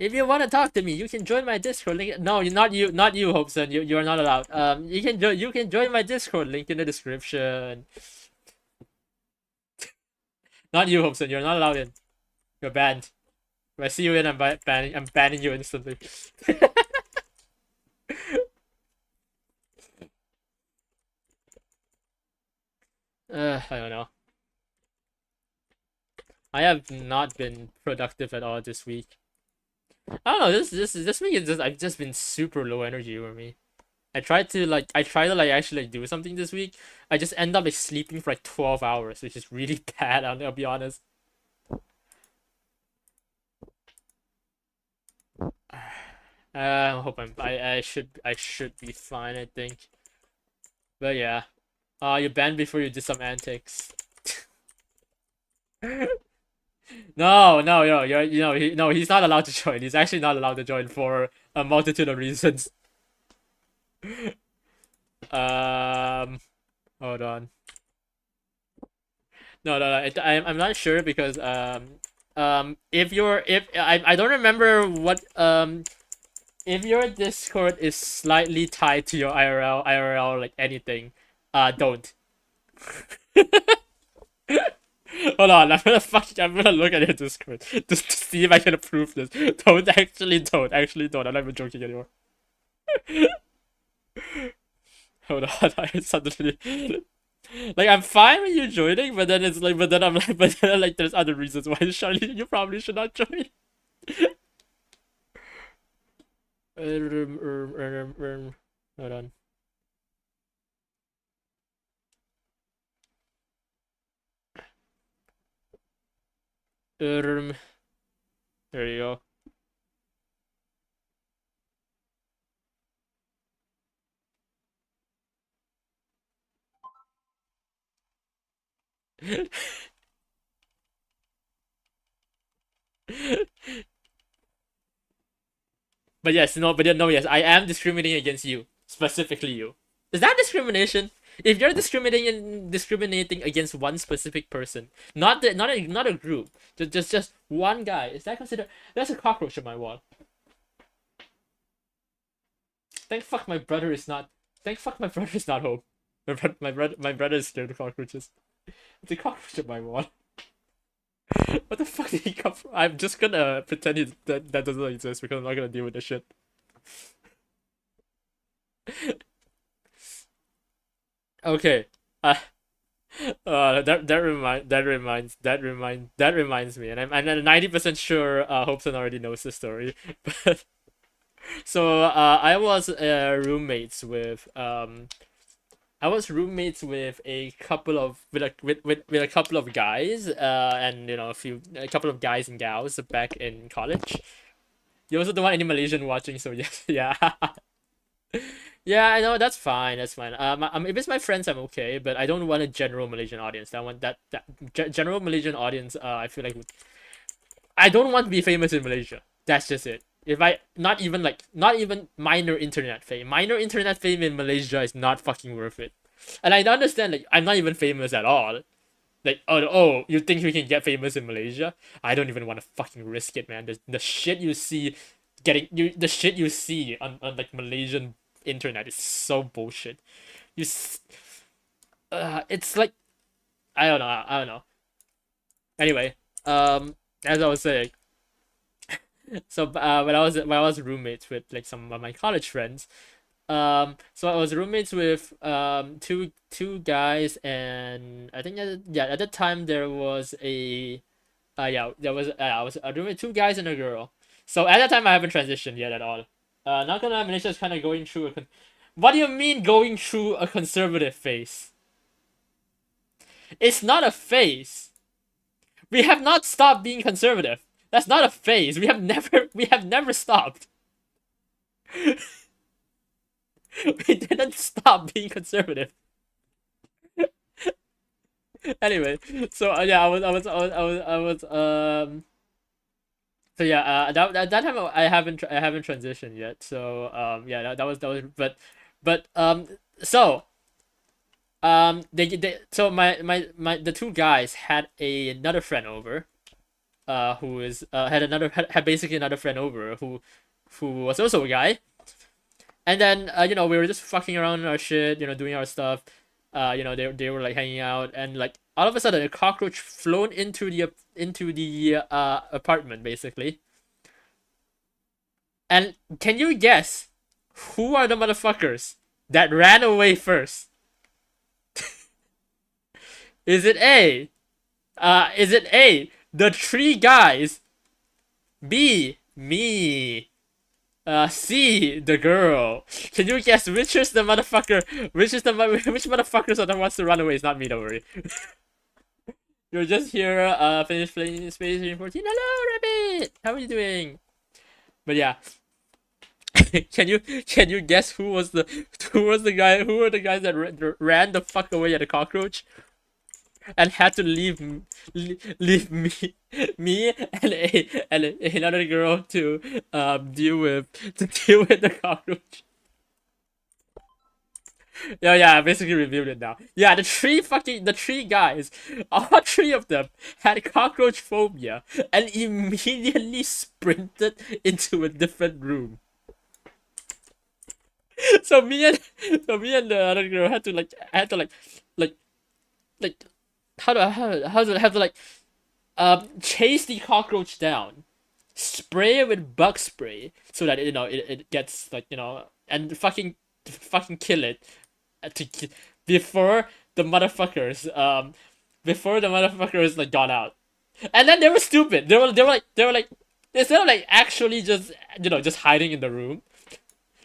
If you want to talk to me, you can join my Discord link. No, not you, Hopeson. You are not allowed. You can join my Discord link in the description. Not you, Hopeson. You're not allowed in. You're banned. If I see you in, I'm banning you instantly. I don't know. I have not been productive at all this week. I don't know. This week is just I've just been super low energy for me. I try to actually do something this week. I just end up like sleeping for like 12 hours, which is really bad. I'll be honest. I hope I should be fine, I think. But yeah. You banned before you did some antics. No, he's not allowed to join. He's actually not allowed to join for a multitude of reasons. Hold on. No, I'm not sure because if I don't remember what if your Discord is slightly tied to your IRL like anything, don't. Hold on, I'm gonna look at your Discord just to see if I can approve this. Don't. I'm not even joking anymore. Hold on, I suddenly like I'm fine with you joining, but then it's like, but then like there's other reasons why Charlie, you probably should not join. Hold on. There you go. But yes, yes, I am discriminating against you, specifically you. Is that discrimination? If you're discriminating against one specific person, not a group, just one guy, is that considered? There's a cockroach on my wall. Thank fuck my brother is not. Thank fuck my brother is not home. My brother is scared of cockroaches. It's a cockroach on my wall. What the fuck did he come from? I'm just gonna pretend that doesn't exist because I'm not gonna deal with the shit. Okay. That reminds me, and I'm 90% sure Hopeson already knows the story. But so I was roommates with a couple of with a couple of guys and a couple of guys and gals back in college. You also don't want any Malaysian watching, so yes, yeah. Yeah, I know, that's fine. If it's my friends, I'm okay, but I don't want a general Malaysian audience. I want that general Malaysian audience. I feel like I don't want to be famous in Malaysia. That's just it. If I not even minor internet fame. Minor internet fame in Malaysia is not fucking worth it. And I understand like I'm not even famous at all. Like you think you can get famous in Malaysia? I don't even want to fucking risk it, man. The shit you see the shit you see on like Malaysian internet is so bullshit. It's like I don't know. Anyway, as I was saying, so when I was roommates with like some of my college friends, So I was roommates with two guys, and I think at that time there was a yeah, there was I was a roommate, two guys and a girl. So at that time I haven't transitioned yet at all. Not gonna lie, Manisha's kind of going through what do you mean going through a conservative phase? It's not a phase. We have not stopped being conservative. That's not a phase. We have never stopped. We didn't stop being conservative. Anyway, so yeah, so yeah, that time I haven't transitioned yet. So yeah, that was so they so my the two guys had another friend over, who is had basically another friend over who was also a guy. And then we were just fucking around in our shit, doing our stuff. They were like hanging out, and like all of a sudden a cockroach flown into the apartment basically. And can you guess who are the motherfuckers that ran away first? Is it A? The three guys? B, me. C, the girl. Can you guess which is the motherfucker? Which motherfuckers are the ones to run away? It's not me, don't worry. You're just here, finish playing Space Agent 14. Hello, Rabbit! How are you doing? But yeah. Can you guess who was the guy, who were the guys that ran the fuck away at a cockroach? And had to leave me and another girl to deal with the cockroach. Yeah, I basically reviewed it now. Yeah, the three guys, all three of them had cockroach phobia and immediately sprinted into a different room. So me and the other girl had to like how do I have to like chase the cockroach down, spray it with bug spray so that it gets like and fucking kill it before the motherfuckers like got out. And then they were stupid. They were like instead of like actually just hiding in the room,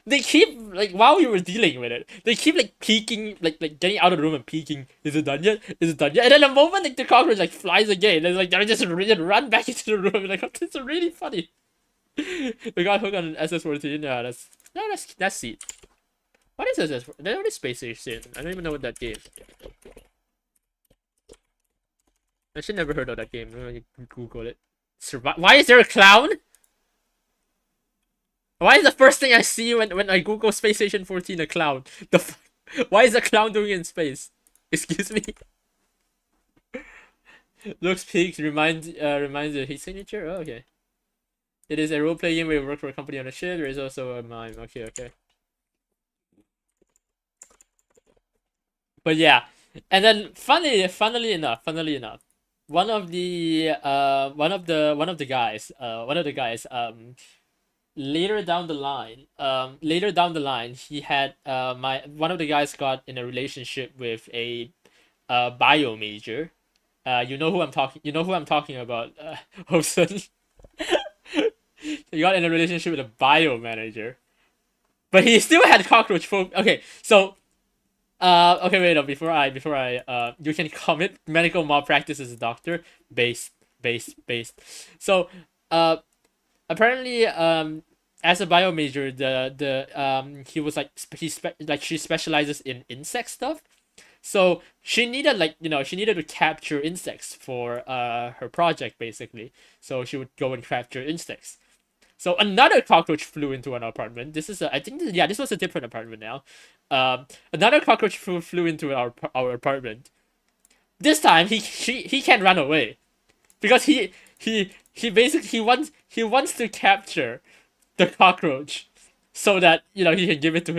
they keep like while we were dealing with it, they keep like peeking, like getting out of the room and peeking. Is it done yet? Is it done yet? And then the moment like the cockroach like flies again, and like they just run back into the room. Like it's really funny. We got hooked on SS14. Yeah, that's it. What is SS? What is Space Station? I don't even know what that game. I should never heard of that game. You Google it. Why is there a clown? Why is the first thing I see when I Google Space Station 14 a clown? Why is a clown doing in space? Excuse me. Looks peaked, reminds of his signature. Oh, okay. It is a role-playing game where you work for a company on a ship. There is also a mime. Okay. But yeah, and then funnily enough, one of the guys, later down the line, he had one of the guys got in a relationship with a bio major. You know who I'm talking about, Hosen. He got in a relationship with a bio manager, but he still had cockroach phobia. Okay, so okay, wait, no, before I you can commit medical malpractice as a doctor. Based. So apparently as a bio major, he was like she specializes in insect stuff. So she needed to capture insects for her project basically. So she would go and capture insects. So another cockroach flew into an apartment. This was a different apartment now. Another cockroach flew into our apartment. This time he can't run away, because he basically wants to capture the cockroach so that he can give it to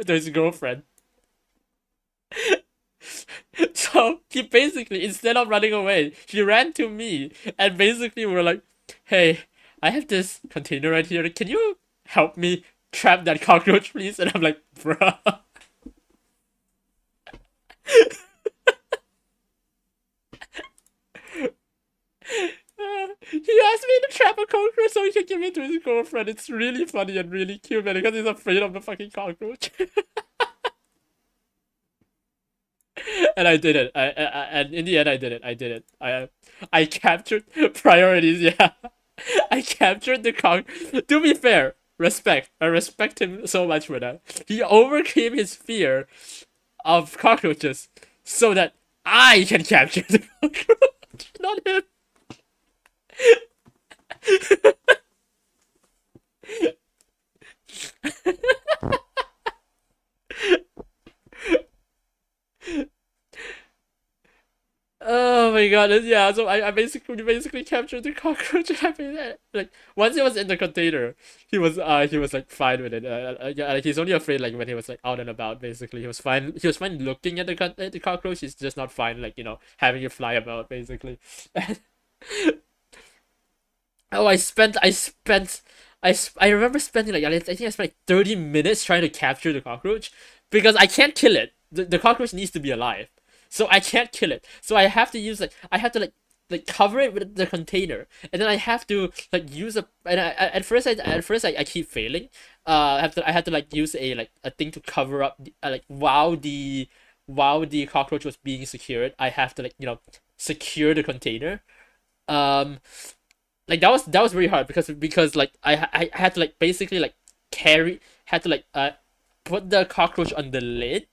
his girlfriend. So he basically, instead of running away, he ran to me and basically we're like, hey, I have this container right here. Can you help me trap that cockroach, please. And I'm like, bruh. He asked me to trap a cockroach so he can give it to his girlfriend. It's really funny and really cute, man, because he's afraid of the fucking cockroach. And I did it. And in the end, I did it. I did it. I captured priorities. Yeah, I captured the cock. To be fair, respect. I respect him so much for that. He overcame his fear of cockroaches so that I can capture the cockroach, not him. Oh my god, yeah, so I basically captured the cockroach and I mean, like once he was in the container, he was like fine with it. Yeah, like he's only afraid like when he was like out and about basically. He was fine looking at at the cockroach, he's just not fine like, having it fly about basically. Oh, I remember spending like I think I spent like 30 minutes trying to capture the cockroach because I can't kill it. The cockroach needs to be alive. So I can't kill it. So I have to like cover it with the container, and then I have to like use a and I keep failing. I had to like use a thing to cover up like while the cockroach was being secured. I have to like secure the container. Um, like that was really hard because like I had to like basically like carry had to like put the cockroach on the lid,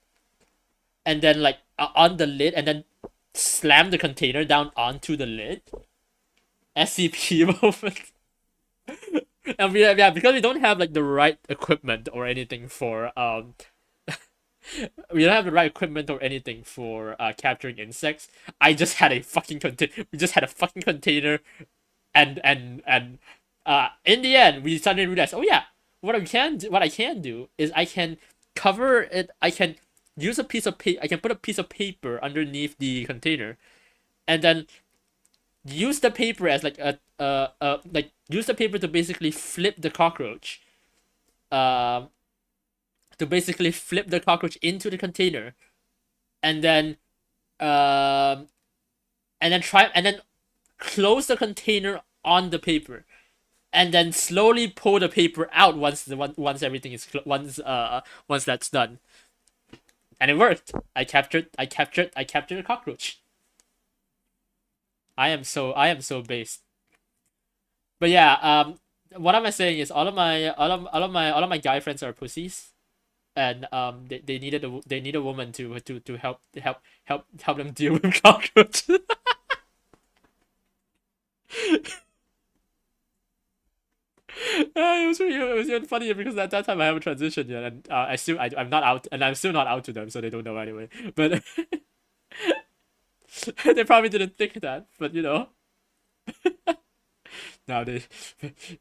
and then like on the lid, and then slam the container down onto the lid. SCP moment. And yeah, because we don't have like the right equipment or anything for we don't have the right equipment or anything for capturing insects. I just had a fucking container. We just had a fucking container, and in the end we suddenly realized, oh yeah, what I can do is I can cover it. I can use a piece of paper. I can put a piece of paper underneath the container, and then use the paper as like like use the paper to basically flip the cockroach. Um, to basically flip the cockroach into the container, and then um, and then close the container on the paper, and then slowly pull the paper out once everything is once that's done. And it worked. I captured a cockroach. I am so based. But yeah, what am I saying is all of my guy friends are pussies, and they need a woman to help them deal with cockroaches. It was even funny because at that time I haven't transitioned yet, and I'm not out, and I'm still not out to them, so they don't know anyway. But they probably didn't think that, but now they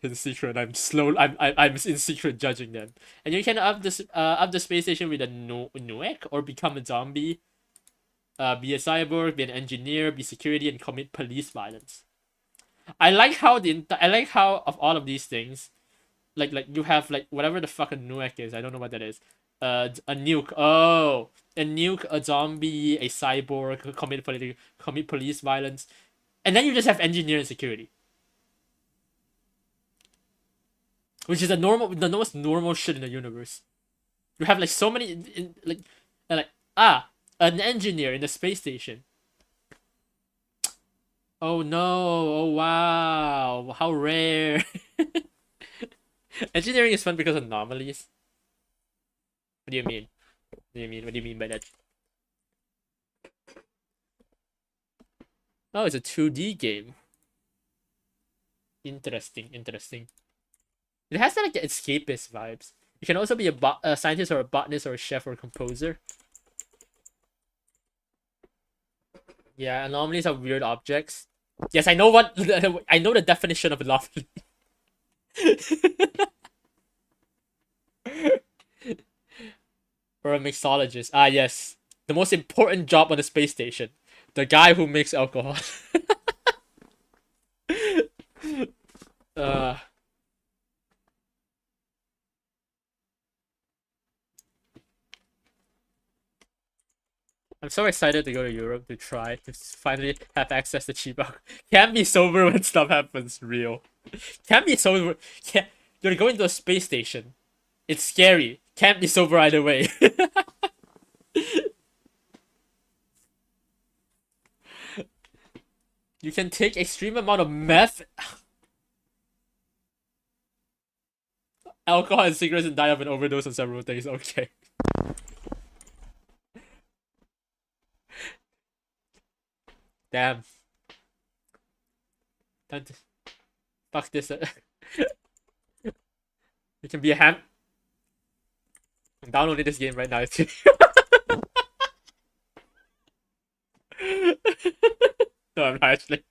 in secret. I'm in secret judging them. And you can up the space station with a Nuek or become a zombie. Be a cyborg, be an engineer, be security, and commit police violence. I like how of all of these things, like you have like whatever the fuck a Nuek is. I don't know what that is. A nuke. Oh, a nuke, a zombie, a cyborg, commit police violence, and then you just have engineer and security, which is the most normal shit in the universe. You have like so many like and like an engineer in the space station. Oh no! Oh wow! How rare! Engineering is fun because of anomalies. What do you mean? What do you mean? What do you mean by that? Oh, it's a 2D game. Interesting, interesting. It has like the escapist vibes. You can also be a scientist or a botanist or a chef or a composer. Yeah, anomalies are weird objects. Yes, I know I know the definition of anomaly. Or a mixologist. Ah, yes. The most important job on the space station. The guy who makes alcohol. uh, I'm so excited to go to Europe to try to finally have access to cheap alcohol. Can't be sober when stuff happens real. Can't be sober. Can't. You're going to a space station. It's scary. Can't be sober either way. You can take extreme amount of meth, alcohol, and cigarettes and die of an overdose on several things. Okay. Damn. Don't fuck this. You can be a ham. I'm downloading this game right now. No, I'm not actually.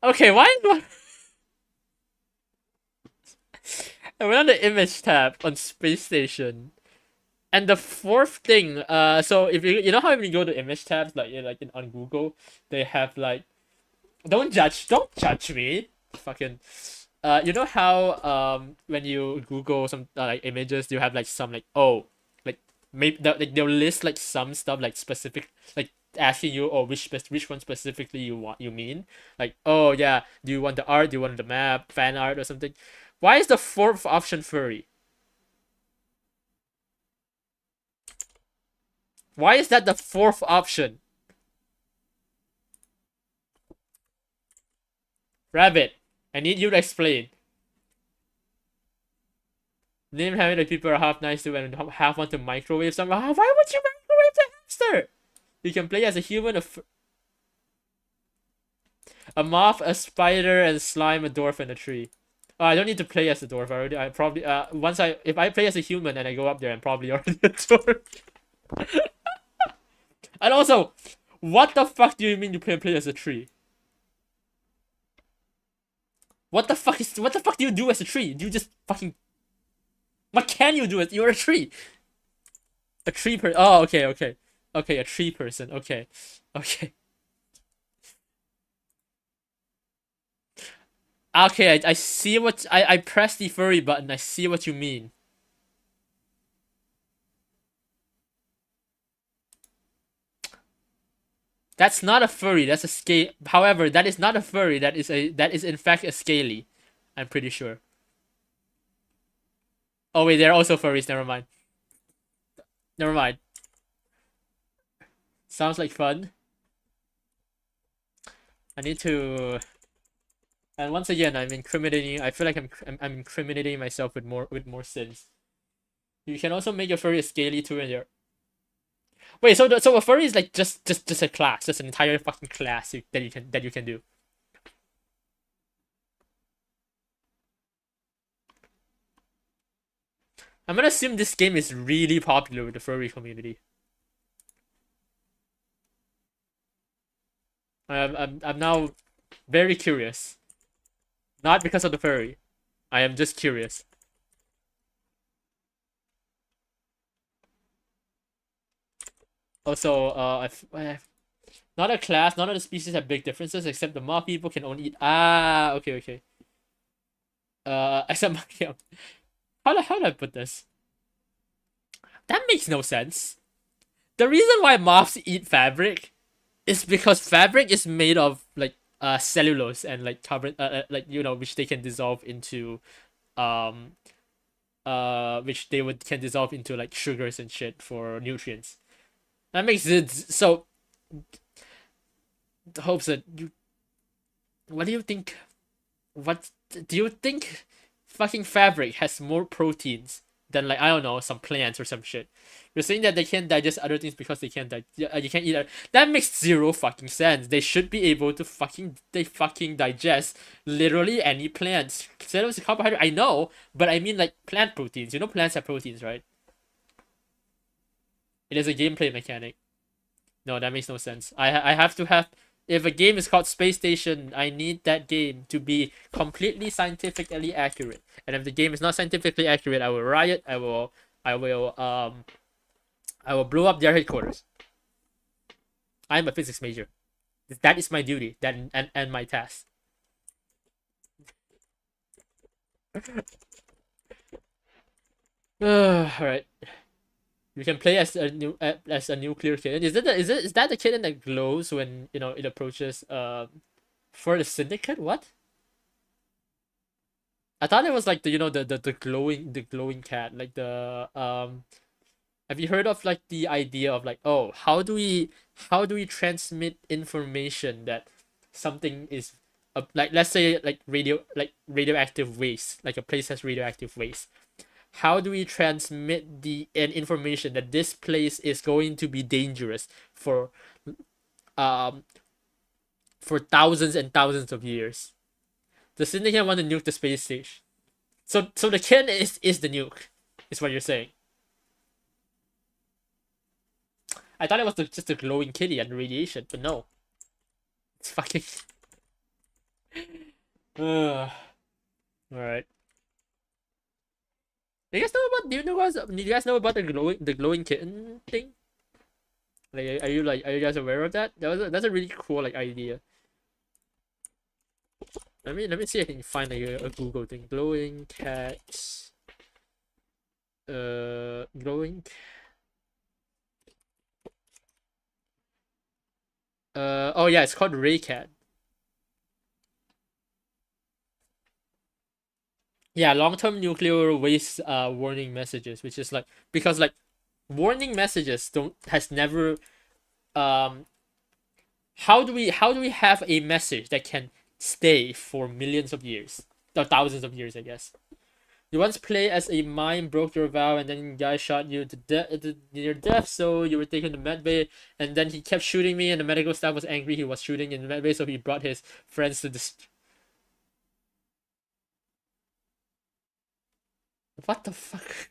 Okay, why? I went on the image tab on Space Station, and the fourth thing. So if you know how when you go to image tabs on Google, they have like, don't judge me, fucking. You know how when you Google some like images, you have like some like, oh, like maybe they'll list like some stuff like specific, like asking you, oh, which one specifically you mean, like, oh yeah, do you want the art, do you want the map, fan art or something. Why is the fourth option furry? Why is that the fourth option? Rabbit, I need you to explain. Name having the people are half nice to and half want to microwave someone. Why would you microwave the hamster? You can play as a human, a moth, a spider, and slime, a dwarf, and a tree. Oh, I don't need to play as a dwarf already. I probably if I play as a human and I go up there, I'm probably already a dwarf. And also, what the fuck do you mean you play as a tree? What the fuck do you do as a tree? Do you just fucking... What can you do as... You're a tree! A tree person... Oh, okay. Okay, a tree person. Okay. Okay, I see what... I pressed the furry button. I see what you mean. That's not a furry, that's a scale. However, that is not a furry, that is in fact a scaly. I'm pretty sure. Oh wait, they're also furries, never mind. Never mind. Sounds like fun. I need to... And once again, I'm incriminating... I feel like I'm incriminating myself with more sins. You can also make your furry a scaly too in your... Wait, so a furry is like just a class, just an entire fucking class that you can do. I'm gonna assume this game is really popular with the furry community. I'm now very curious. Not because of the furry. I am just curious. Also, not a class, none of the species have big differences, except the moth people can only eat... Ah, okay. Except... How do I put this? That makes no sense. The reason why moths eat fabric is because fabric is made of, like, cellulose and, like, carbon... like, you know, which they can dissolve into... which they can dissolve into, like, sugars and shit for nutrients. That makes it so. Hopes that you. What do you think? What do you think? Fucking fabric has more proteins than, like, I don't know, some plants or some shit. You're saying that they can't digest other things because they can't you can't eat it. That makes zero fucking sense. They should be able to fucking digest literally any plants. Cellulose, carbohydrate, I know, but I mean like plant proteins. You know plants have proteins, right? It is a gameplay mechanic. No, that makes no sense. I have to have... If a game is called Space Station, I need that game to be completely scientifically accurate. And if the game is not scientifically accurate, I will riot. I will blow up their headquarters. I'm a physics major. That is my duty. That and my task. All right. You can play as a nuclear kitten. Is that the kitten that glows when it approaches for the syndicate? What? I thought it was like the glowing cat, like the have you heard of like the idea of like, oh, how do we transmit information that something is like, let's say, like radioactive waste, like a place has radioactive waste. How do we transmit the an information that this place is going to be dangerous um for thousands and thousands of years? The syndicate want to nuke the space station. So the kitten is the nuke, is what you're saying. I thought it was just a glowing kitty and radiation, but no. It's fucking. Ugh. All right. Do you guys know about? Do you guys know about the glowing kitten thing? Like, are you guys aware of that? That's a really cool like idea. Let me see if I can find like a Google thing. Glowing cats. Glowing. Oh yeah, it's called Raycat. Yeah, long-term nuclear waste warning messages, which is like, because like warning messages don't has never um how do we have a message that can stay for millions of years or thousands of years, I guess. You once played as a mime, broke your vow, and then guy shot you to near death, so you were taken to med bay, and then he kept shooting me, and the medical staff was angry he was shooting in the med bay, so he brought his friends to this. What the fuck?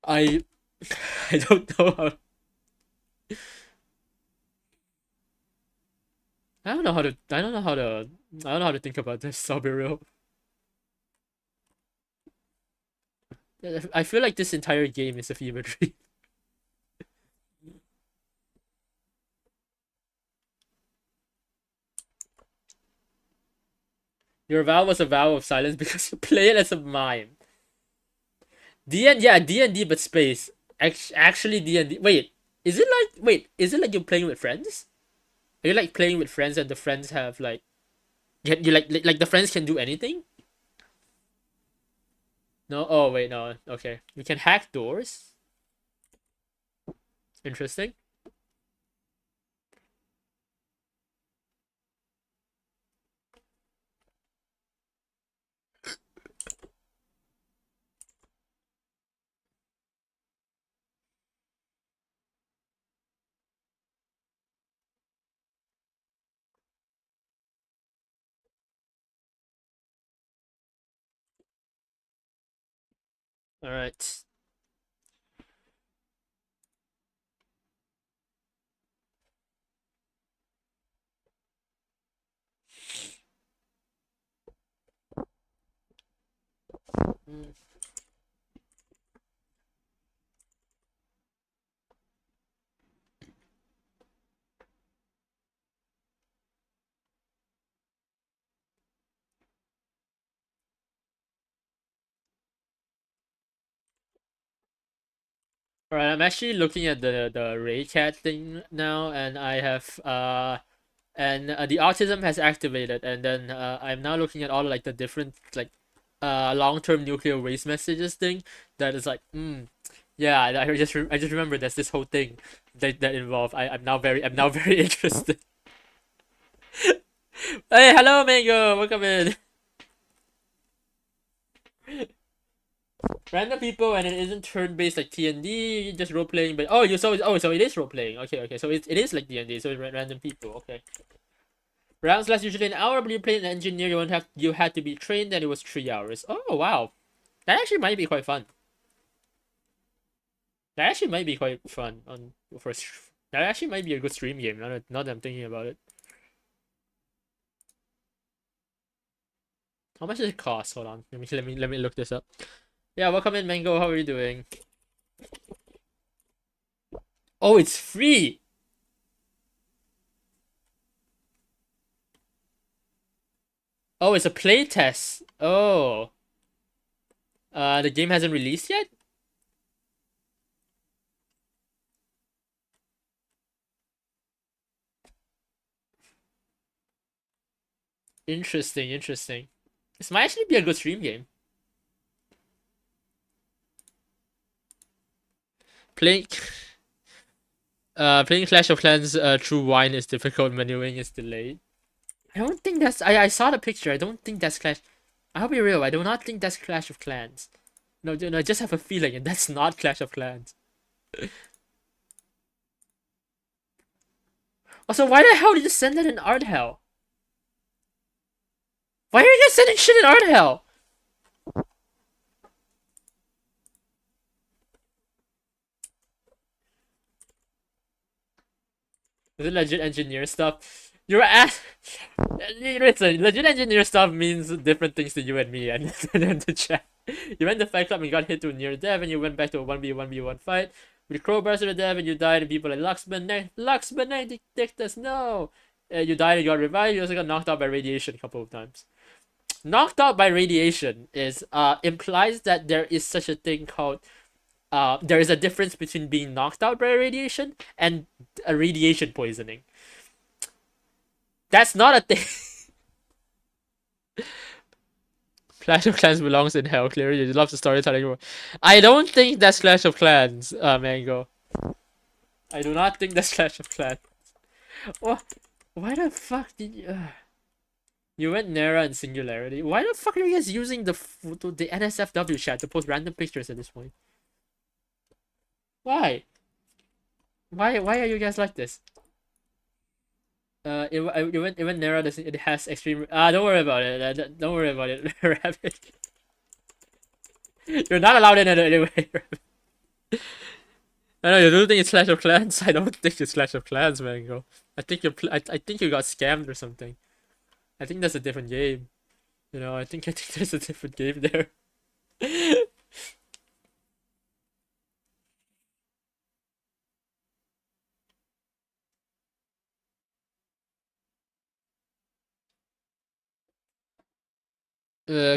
I I don't know how. I don't know how to. I don't know how to. I don't know how to think about this. I'll be real. I feel like this entire game is a fever dream. Your vow was a vow of silence because you play it as a mime. D&D, but space. Actually, D&D. Wait, is it like you're playing with friends? Are you like playing with friends and the friends have like you like the friends can do anything? No. Oh wait, no. Okay, we can hack doors. Interesting. All right. Mm. All right. I'm actually looking at the Raycat thing now, and I have and the autism has activated, and then I'm now looking at all like the different like long-term nuclear waste messages thing that is like, yeah, I just remember there's this whole thing that involved. I'm now very interested. Hey, hello Mango, welcome in. Random people, and it isn't turn-based like TND, just role-playing, but so it is role-playing. Okay, so it is like D&D, so it's random people. Okay. Rounds last usually an hour, but you play an engineer, you had to be trained, and it was 3 hours. Oh wow, that actually might be quite fun. That actually might be quite fun on first. That actually might be a good stream game. Now that I'm thinking about it. How much does it cost? Hold on. Let me look this up. Yeah, welcome in, Mango. How are you doing? Oh, it's free. Oh, it's a playtest. Oh. The game hasn't released yet? Interesting, interesting. This might actually be a good stream game. Playing playing Clash of Clans through wine is difficult, manuing is delayed. I don't think that's I saw the picture. I don't think that's Clash. I'll be real, I do not think that's Clash of Clans. No, I just have a feeling and that's not Clash of Clans. Also, why the hell did you send that in art hell? Why are you guys sending shit in art hell? Is it legit engineer stuff? You're ass. Listen, legit engineer stuff means different things to you and me and the chat. You went to Fight Club and got hit to near death, and you went back to a 1v1 fight with crowbars to the death, and you died, and people like Luxman, Dictus, no. You died and got revived. You also got knocked out by radiation a couple of times. Knocked out by radiation is implies that there is such a thing called there is a difference between being knocked out by radiation and a radiation poisoning. That's not a thing. Clash of Clans belongs in hell. Clearly, you love the storytelling. I don't think that's Clash of Clans, Mango. I do not think that's Clash of Clans. What? Why the fuck did you? You went Nera and Singularity. Why the fuck are you guys using the NSFW chat to post random pictures at this point? Why? Why are you guys like this? It went Nera. It has extreme. Don't worry about it. Don't worry about it, Rabbit. You're not allowed in it anyway. I know you do think it's Clash of Clans. I don't think it's Clash of Clans, Mango. I think I think you got scammed or something. I think that's a different game. You know, I think there's a different game there.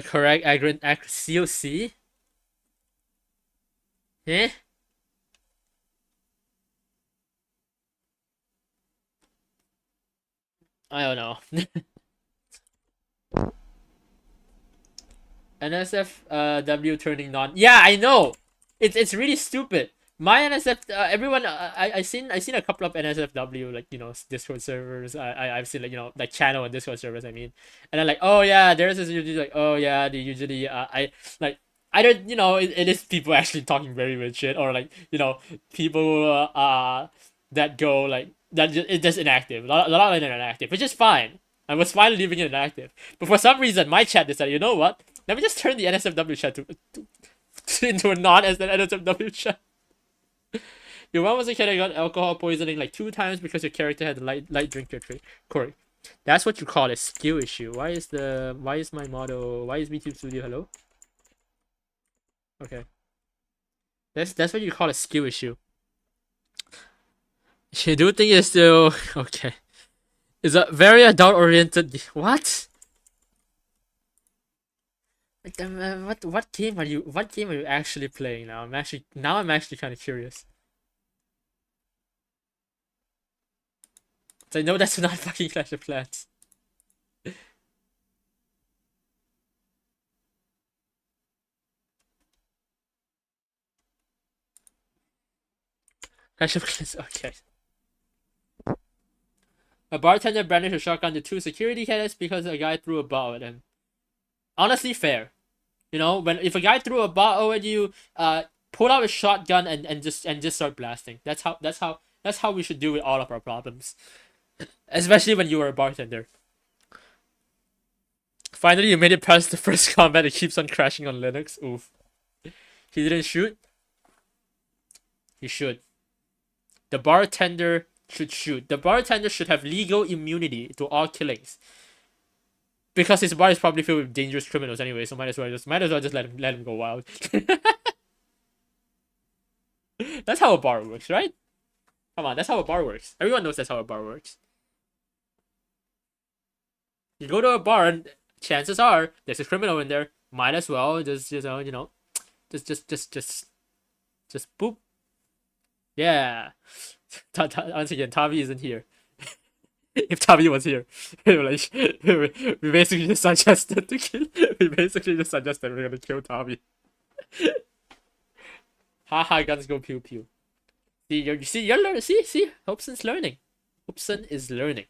Correct. COC. Eh? I don't know. NSFW turning non. Yeah, I know. It's really stupid. My NSF, everyone, I seen a couple of NSFW like Discord servers. I've seen like like channel and Discord servers. I mean, and then like oh yeah, there's this usually like oh yeah, they usually I like I don't it is people actually talking very weird shit or like people that go like that it's just inactive. A lot of it inactive, which is fine. I was fine leaving it inactive, but for some reason my chat decided, you know what? Let me just turn the NSFW chat into a non-NSFW chat. Your one was a kid that got alcohol poisoning like 2 times because your character had a light drinker trait. Corey, that's what you call a skill issue. Why is my motto? Why is Vtuber Studio hello? Okay. That's what you call a skill issue. You do think it's still okay? It's a very adult oriented. What? What game are you actually playing now? I'm actually kind of curious. So I know that's not fucking Clash of Clans. Clash of Clans. Okay. A bartender brandished a shotgun to 2 security cadets because a guy threw a bottle at him. Honestly, fair. If a guy threw a bottle at you, pull out a shotgun and just start blasting. That's how we should deal with all of our problems. Especially when you are a bartender. Finally, you made it past the first combat. It keeps on crashing on Linux. Oof. He didn't shoot? He should. The bartender should shoot. The bartender should have legal immunity to all killings. Because his bar is probably filled with dangerous criminals anyway, so might as well just let him go wild. That's how a bar works, right? Come on, that's how a bar works. Everyone knows that's how a bar works. You go to a bar and chances are there's a criminal in there. Might as well just just boop. Yeah. Once again, Tavi isn't here. If Tavi was here, we basically just suggested to kill. We basically just suggested we're gonna kill Tavi. Haha, guns go pew pew. You're learning. See, Hobson's learning. Hobson is learning.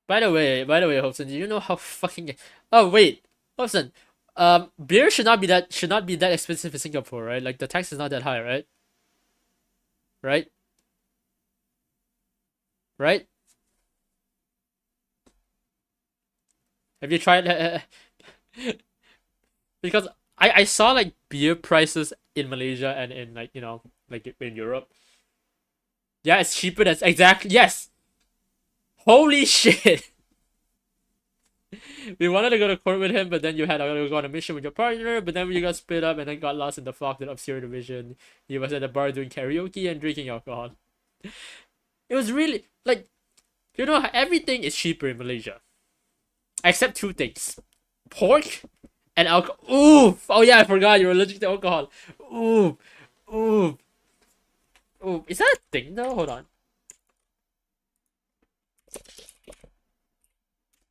By the way, Hobson, do you know how fucking? Oh wait, Hobson, beer should not be that expensive in Singapore, right? Like the tax is not that high, right? Right? Right? Have you tried? Because I saw like beer prices in Malaysia and in like like in Europe. Yeah, it's cheaper. That's exactly yes. Holy shit! We wanted to go to court with him, but then you had to go on a mission with your partner. But then you got split up and then got lost in the fog that obscured the vision. He was at the bar doing karaoke and drinking alcohol. It was really like everything is cheaper in Malaysia except two things: pork and alcohol. Ooh! Oh yeah, I forgot you're allergic to alcohol. Ooh, ooh, ooh. Is that a thing though? Hold on.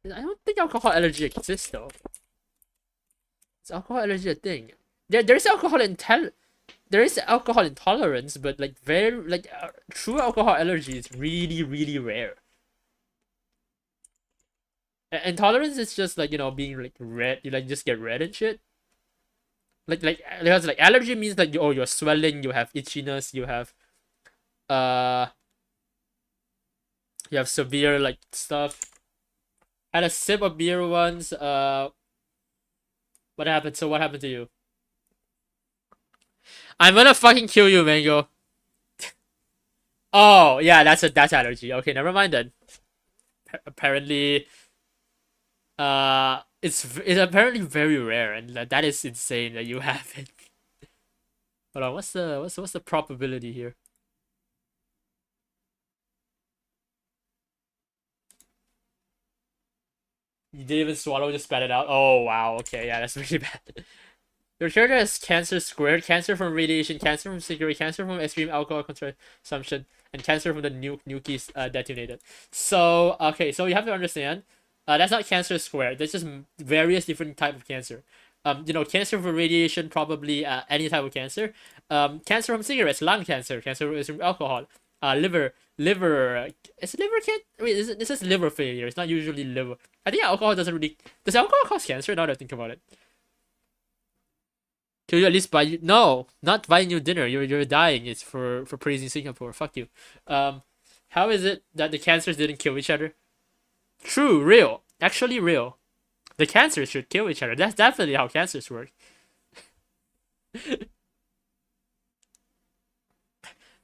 I don't think alcohol allergy exists though. Is alcohol allergy a thing? There's there is alcohol intolerance, but like very true alcohol allergy is really really rare. Intolerance is just like being like red. You like just get red and shit. Because like allergy means like you're swelling, you have itchiness, uh you have severe like stuff. I had a sip of beer once. What happened? So what happened to you? I'm gonna fucking kill you, Mango. Oh yeah, that's allergy. Okay, never mind then. Apparently, it's apparently very rare, and that is insane that you have it. Hold on, what's the probability here? You didn't even swallow, just spat it out. Oh wow, okay, yeah, that's really bad. Your character has cancer squared, cancer from radiation, cancer from cigarette, cancer from extreme alcohol consumption, and cancer from the nukies detonated. So okay, so you have to understand, that's not cancer squared. That's just various different type of cancer. Cancer from radiation, probably any type of cancer. Cancer from cigarettes, lung cancer, cancer from alcohol, liver. Is liver can? Wait, this is liver failure. It's not usually liver. I think alcohol doesn't really. Does alcohol cause cancer? Now that I think about it. Could you at least buy you? No, not buying you dinner. You're dying. It's for praising Singapore. Fuck you. How is it that the cancers didn't kill each other? True, real, actually real. The cancers should kill each other. That's definitely how cancers work.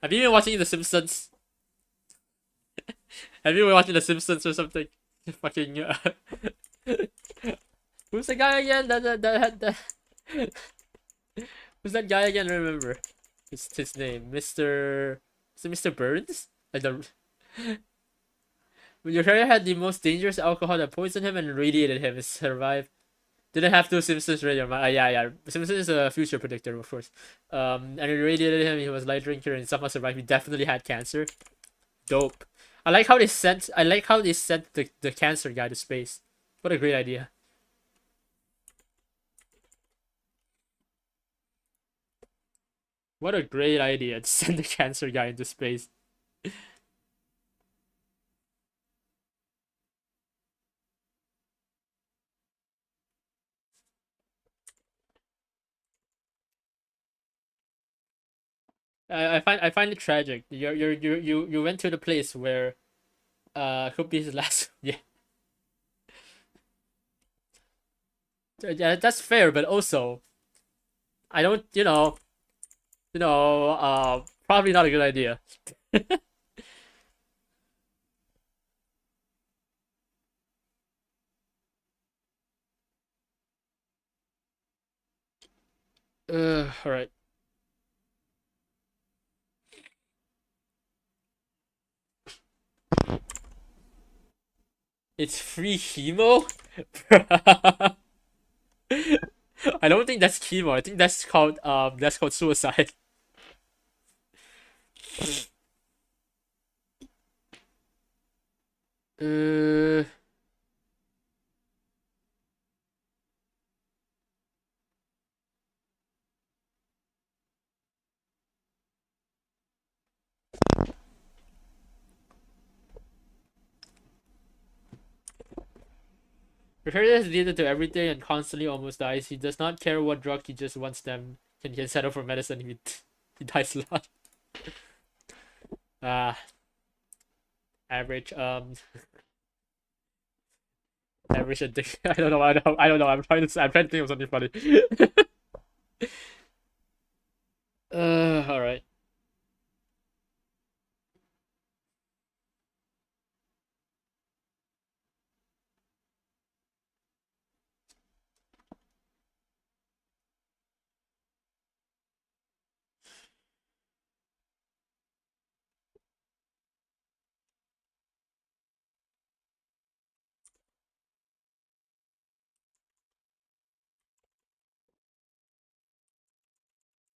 Have you been watching The Simpsons? Have you been watching The Simpsons or something? Fucking. Who's the guy again? Who's that guy again? I remember. His name, Mr. Is it Mr. Burns? Like the when your character had the most dangerous alcohol that poisoned him and radiated him, he survived. Didn't have to Simpsons radio. Yeah. Simpsons is a future predictor, of course. And it radiated him. He was a light drinker and somehow survived. He definitely had cancer. Dope. I like how they sent. The cancer guy to space. What a great idea. What a great idea to send the cancer guy into space. I find it tragic. You went to the place where could be his last. Yeah. Yeah, that's fair, but also I don't probably not a good idea. All right. It's free chemo? I don't think that's chemo. I think that's called suicide. Uh Prepared is addicted to everything and constantly almost dies. He does not care what drug, he just wants them. Can settle for medicine, he dies a lot. Ah, average average addiction. I don't know. I don't know. I'm trying to think of something funny. All right.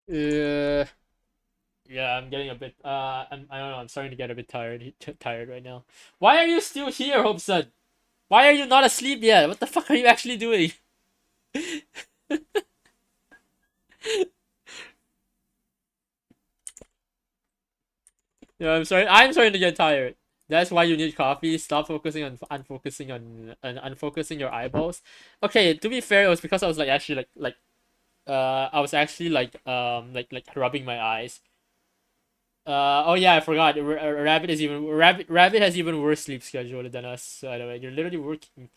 Uh, yeah, I'm getting a bit. I don't know. I'm starting to get a bit tired right now. Why are you still here, Hopeson? Why are you not asleep yet? What the fuck are you actually doing? Yeah, I'm sorry. I'm starting to get tired. That's why you need coffee. Stop focusing on unfocusing your eyeballs. Okay, to be fair, it was because I was like actually I was actually like rubbing my eyes. Oh yeah, I forgot. Rabbit has even worse sleep schedule than us. So anyway, you're literally working.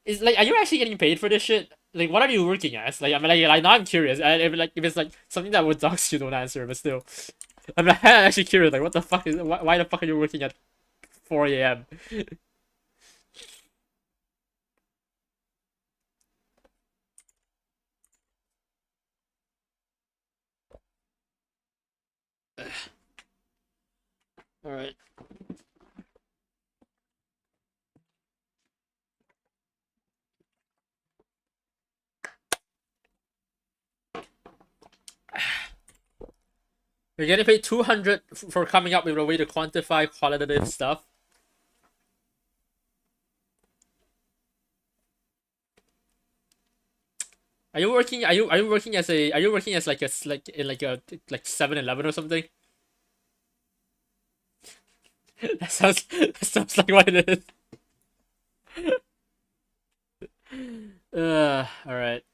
Is like, are you actually getting paid for this shit? Like, what are you working as? Like, I mean, like now I'm curious. If it's like something that would dox you, don't answer. But still, I'm actually curious. Like, what the fuck is? Why the fuck are you working at 4 a.m.? All right. You're getting paid 200 for coming up with a way to quantify qualitative stuff. Are you working as like in like 7-Eleven or something? That sounds like what it is. All right.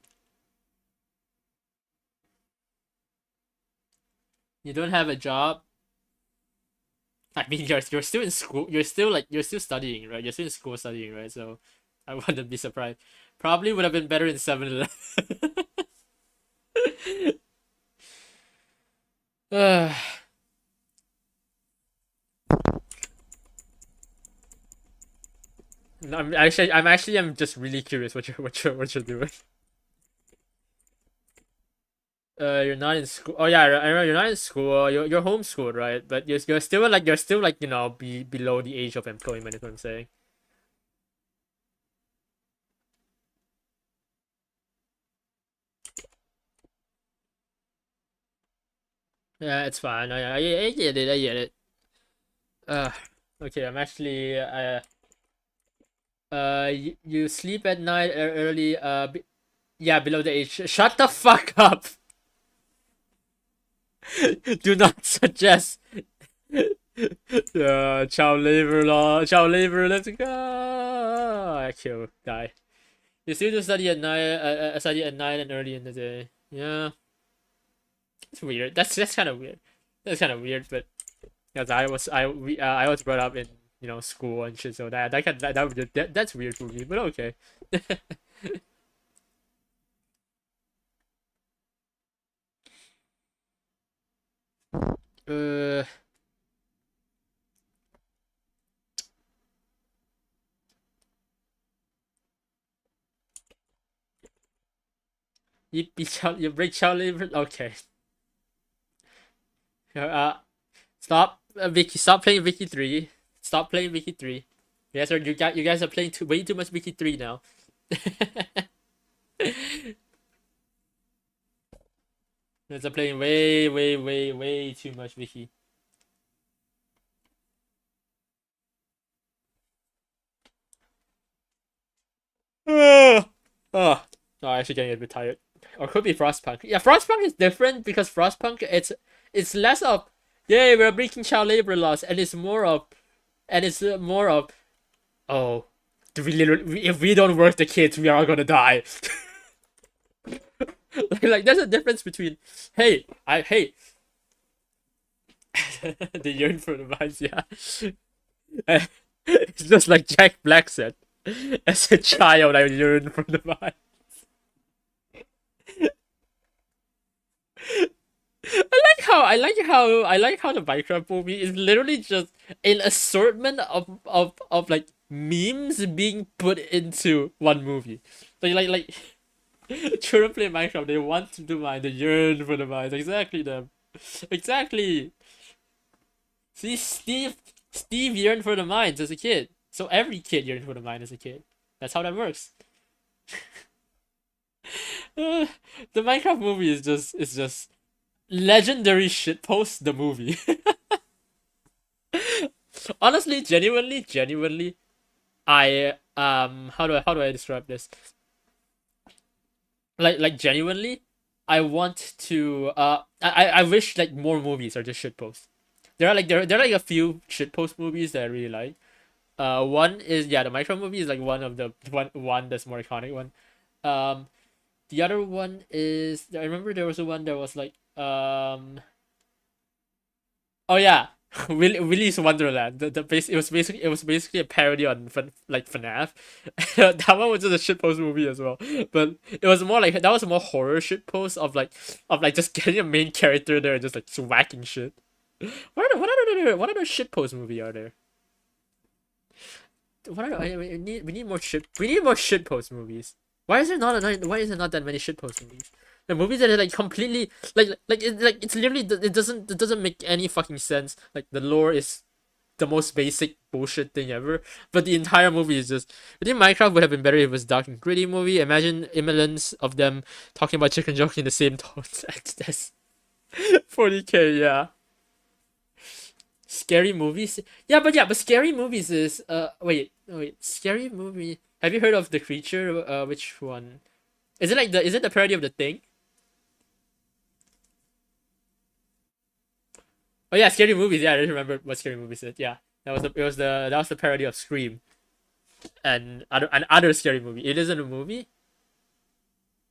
You don't have a job. I mean, you're still in school. You're still studying, right? You're still in school studying, right? So I wouldn't be surprised. Probably would have been better in 7-Eleven. uh, I'm just really curious what you're doing. You're not in school. Oh yeah, I know you're not in school. You're homeschooled, right? But you're still like be below the age of employment. Is what I'm saying. Yeah, it's fine. I get it. I get it. Uh, okay. I'm actually you sleep at night early. Yeah, below the age. Shut the fuck up. Do not suggest. Yeah, child labor law. Child labor. Let's go. I kill. Die. You still do study at night and early in the day. Yeah, it's weird. That's kind of weird. That's kind of weird, but because I was brought up in school and shit, so that's weird for me. But okay. uh, you break child labor. Okay. Uh, stop, Vicky. Stop playing Vicky 3. Stop playing Vicky 3. You guys are playing way too much Wiki 3 now. You guys are playing way too much Wiki. Oh, oh, I'm actually getting a bit tired. Or could be Frostpunk. Yeah, Frostpunk is different because Frostpunk it's less of yay we're breaking child labor laws and it's more of oh if we don't work the kids we are all gonna die. Like there's a difference between hey the yearn for the vibes, yeah. It's just like Jack Black said. As a child, I yearned for the vibes. I like how the Minecraft movie is literally just an assortment of like memes being put into one movie. Like children play Minecraft, they want to do mine, they yearn for the vibes. Exactly them. Exactly. See, Steve yearned for the mines as a kid. So every kid yearned for the mine as a kid. That's how that works. The Minecraft movie is just legendary shitpost the movie. Honestly, genuinely, I how do I describe this? Like genuinely, I want to I wish like more movies are just shitposts. There are like a few shitpost movies that I really like. One is yeah, the Minecraft movie is like one of the one that's more iconic one. Um, the other one is I remember there was a one that was like oh yeah, Willy's Wonderland. The base it was basically a parody on like FNAF. That one was just a shitpost movie as well, but it was more like that was more horror shitpost of like just getting a main character there and just like whacking shit. What other shitpost movie are there? What are we need more shitpost movies. Why is there not that many shitpost movies? The movies that are like completely it's literally it doesn't make any fucking sense. Like the lore is the most basic bullshit thing ever, but the entire movie is just. I think Minecraft would have been better if it was dark and gritty movie. Imagine imminence of them talking about chicken jockey in the same tone. That's 40K, yeah. Scary movies? But scary movies is wait, scary movie. Have you heard of the creature? Which one? Is it the parody of the thing? Oh yeah, scary movies. Yeah, I just remember what scary movies is. Yeah, that was the parody of Scream and other scary movie. It isn't a movie.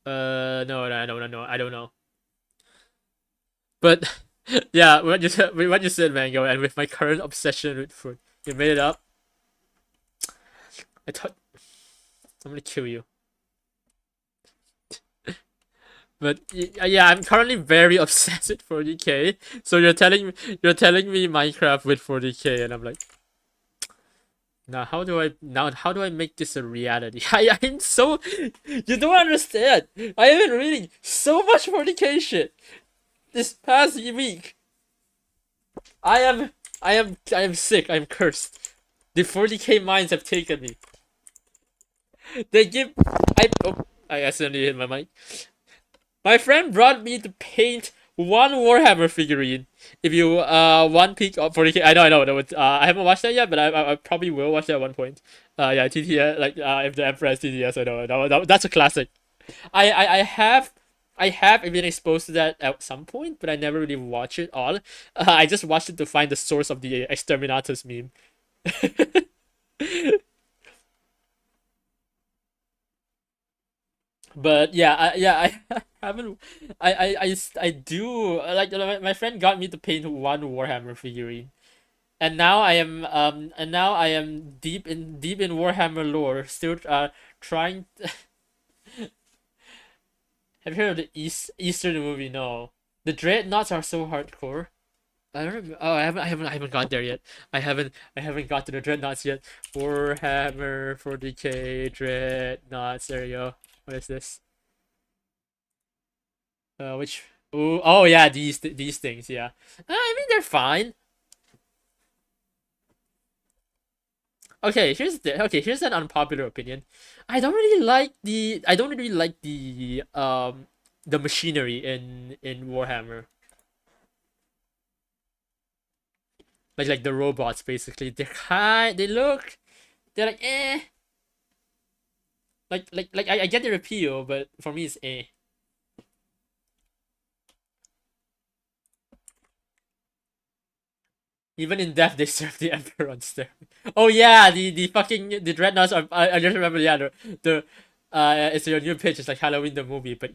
No, I don't know. But yeah, what you said, Mango, and with my current obsession with food, you made it up. I thought I'm gonna kill you. But yeah, I'm currently very obsessed with 40K. So you're telling me Minecraft with 40K, and I'm like, how do I make this a reality? I'm so you don't understand. I have been reading so much 40K shit this past week. I am sick. I'm cursed. The 40K mines have taken me. They give I accidentally hit my mic. My friend brought me to paint one Warhammer figurine. If you one peek of 40K, I know that was, I haven't watched that yet, but I probably will watch that at one point. Yeah, TTS like if the Emperor has TTS, I know that's a classic. I have been exposed to that at some point, but I never really watched it all. I just watched it to find the source of the Exterminatus meme. But yeah, I haven't. I do like my friend got me to paint one Warhammer figurine, and now I am deep in Warhammer lore. Still trying. Have you heard of the Eastern movie? No, the Dreadnoughts are so hardcore. I don't remember. Oh, I haven't got there yet. I haven't got to the Dreadnoughts yet. Warhammer 40K Dreadnoughts. There you go. What is this? Which oh yeah, these things, yeah. I mean they're fine. Here's an unpopular opinion. I don't really like the machinery in Warhammer. Like the robots basically. They're like eh. I get the appeal, but for me it's eh. Even in death, they serve the emperor on steroids. Oh yeah, the fucking the dreadnoughts are. I just remember. Yeah, it's your new pitch. It's like Halloween the movie, but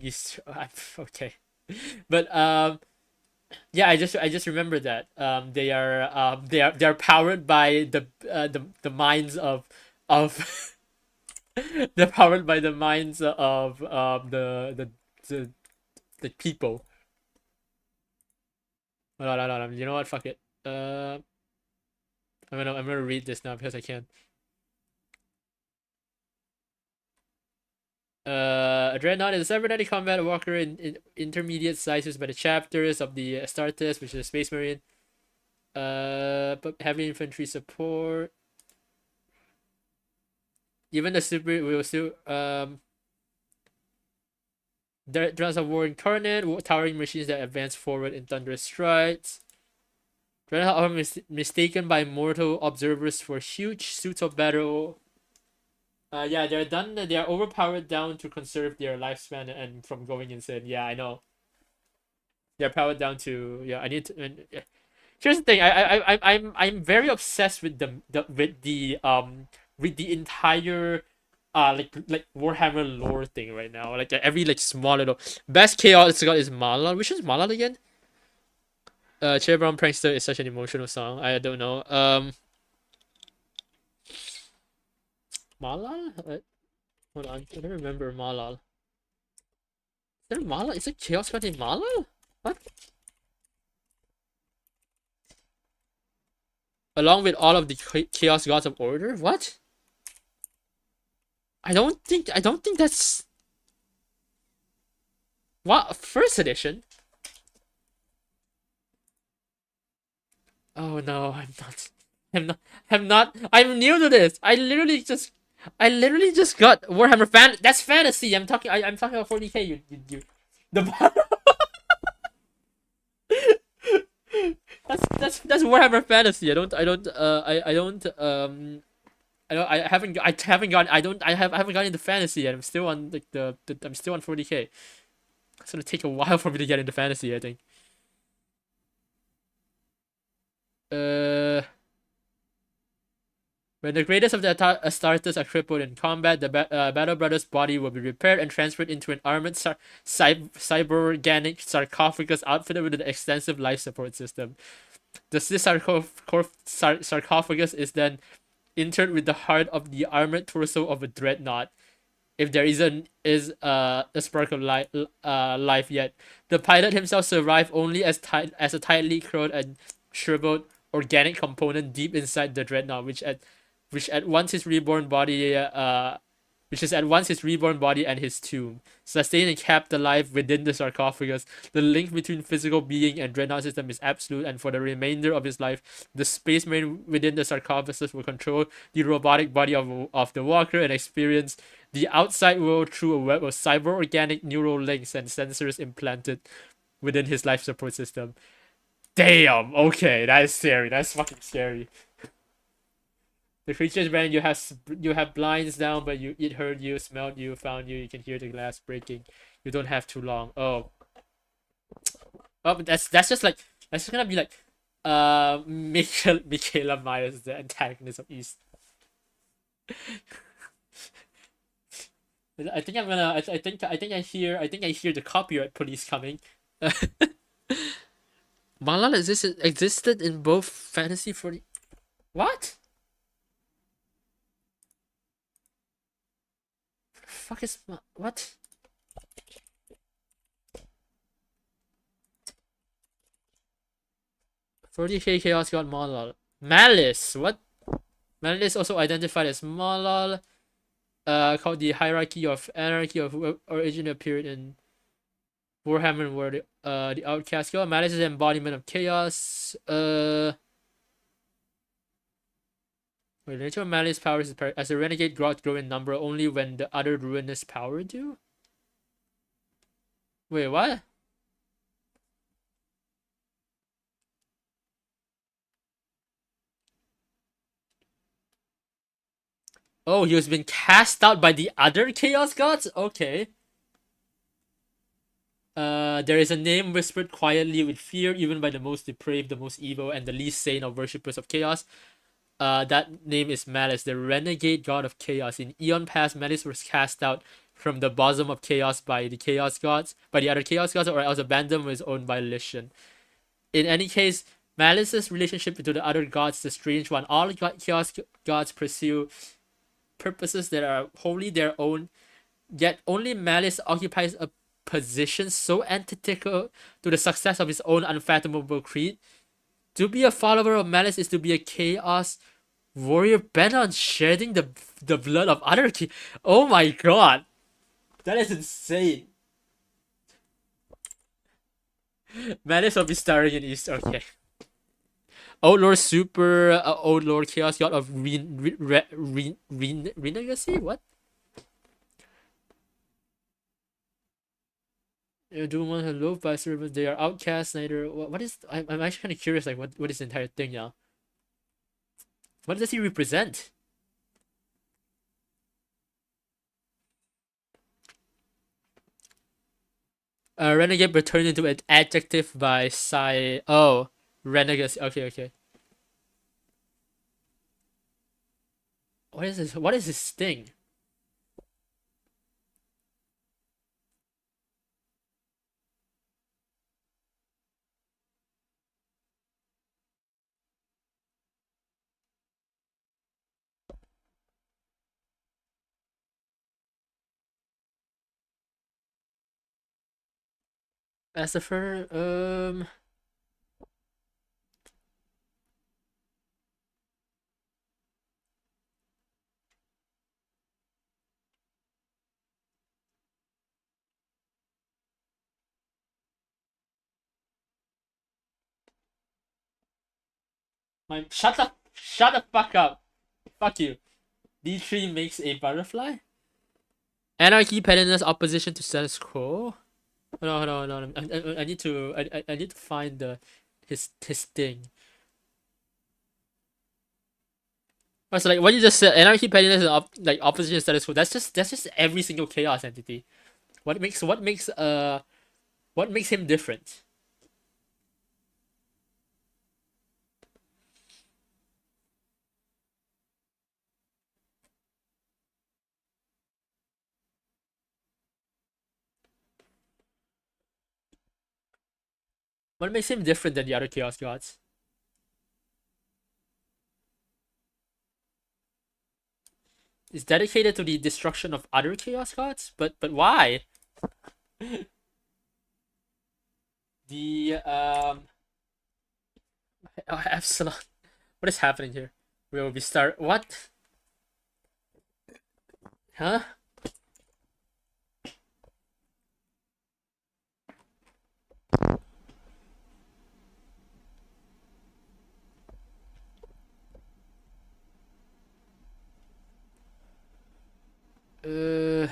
okay. But yeah, I just remember that they are powered by the minds of they're powered by the minds of the the people. Hold on, hold on, you know what? Fuck it. I'm gonna read this now because I can. A dreadnought is a cybernetic combat walker in intermediate sizes by the chapters of the Astartes, which is a space marine. But heavy infantry support. Even the super will still Dreadnoughts of War Incarnate, towering machines that advance forward in thunderous strides. Dreadnoughts are mistaken by mortal observers for huge suits of battle. Yeah, they're done. They are overpowered down to conserve their lifespan and from going insane. Yeah, I know. They're powered down to yeah. I need to. Here's the thing. I'm very obsessed with the entire like Warhammer lore thing right now. Like every like small little best chaos god is Malal. Which is Malal again? Cherry Brown Prankster is such an emotional song. I don't know. Malal? Hold on. I don't remember Malal. Is there Malal? Is it chaos god named Malal? What? Along with all of the chaos gods of order? What? I don't think that's what first edition. Oh no, I'm not. I'm not. I'm not. I'm new to this. I literally just got Warhammer fan. That's fantasy. I'm talking about 40K. You. The that's Warhammer fantasy. I haven't gotten into fantasy yet. I'm still on like I'm still on 40K. It's gonna take a while for me to get into fantasy, I think. Uh, when the greatest of the Astartes are crippled in combat, the Battle Brother's body will be repaired and transferred into an armored cyber-organic sarcophagus outfitted with an extensive life support system. This sarcophagus is then interred with the heart of the armored torso of a dreadnought. If there a spark of life yet, the pilot himself survived only as a tightly curled and shriveled organic component deep inside the dreadnought, which at once his reborn body which is at once his reborn body and his tomb. Sustained and kept alive within the sarcophagus, the link between physical being and dreadnought system is absolute, and for the remainder of his life, the space marine within the sarcophagus will control the robotic body of the walker and experience the outside world through a web of cyber-organic neural links and sensors implanted within his life support system. Damn, okay, that is scary. That's fucking scary. The creatures when you have blinds down, but it heard you, smelled you, found you. You can hear the glass breaking. You don't have too long. Oh, but that's just like that's just gonna be like Michaela Myers, the antagonist of East. I think I'm gonna. I think I hear the copyright police coming. Malala existed in both fantasy 40. What? Fuck is what? "40K Chaos God Malal. Malice. What? Malice also identified as Malal. Called the Hierarchy of Anarchy of origin appeared in Warhammer where the Outcast God. Malice is the embodiment of chaos. Wait, nature of Malice powers is as a renegade god grow in number only when the other ruinous power do? Wait, what? Oh, he has been cast out by the other chaos gods? Okay. There is a name whispered quietly with fear, even by the most depraved, the most evil, and the least sane of worshippers of chaos. That name is Malice, the renegade god of chaos. In eon past, Malice was cast out from the bosom of chaos by the chaos gods, by the other chaos gods, or else abandoned with his own volition. In any case, Malice's relationship to the other gods is a strange one. All chaos gods pursue purposes that are wholly their own, yet only Malice occupies a position so antithetical to the success of his own unfathomable creed. To be a follower of Malice is to be a chaos warrior bent on shedding the blood of other Oh my god! That is insane. Malice will be starring in East. Okay. Outlaw Super Outlaw Chaos God of Renegacy? What? Do one hello by servants. They are outcasts. Neither. What is? I'm actually kind of curious. Like, what is the entire thing now? What does he represent? Renegade returned into an adjective by Sai. Oh, Renegacy. Okay, okay. What is this? What is this thing? As a further, shut the fuck up. Fuck you. D3 makes a butterfly. Anarchy, pettiness, opposition to status quo. Hold on. I need to. I need to find his thing. Oh, so like what you just said, anarchy, pettiness, and like opposition to status quo. That's just every single chaos entity. What makes him different? What makes him different than the other chaos gods? Is dedicated to the destruction of other chaos gods, but why? The Epsilon. What is happening here? We will be start what? Huh? Uh.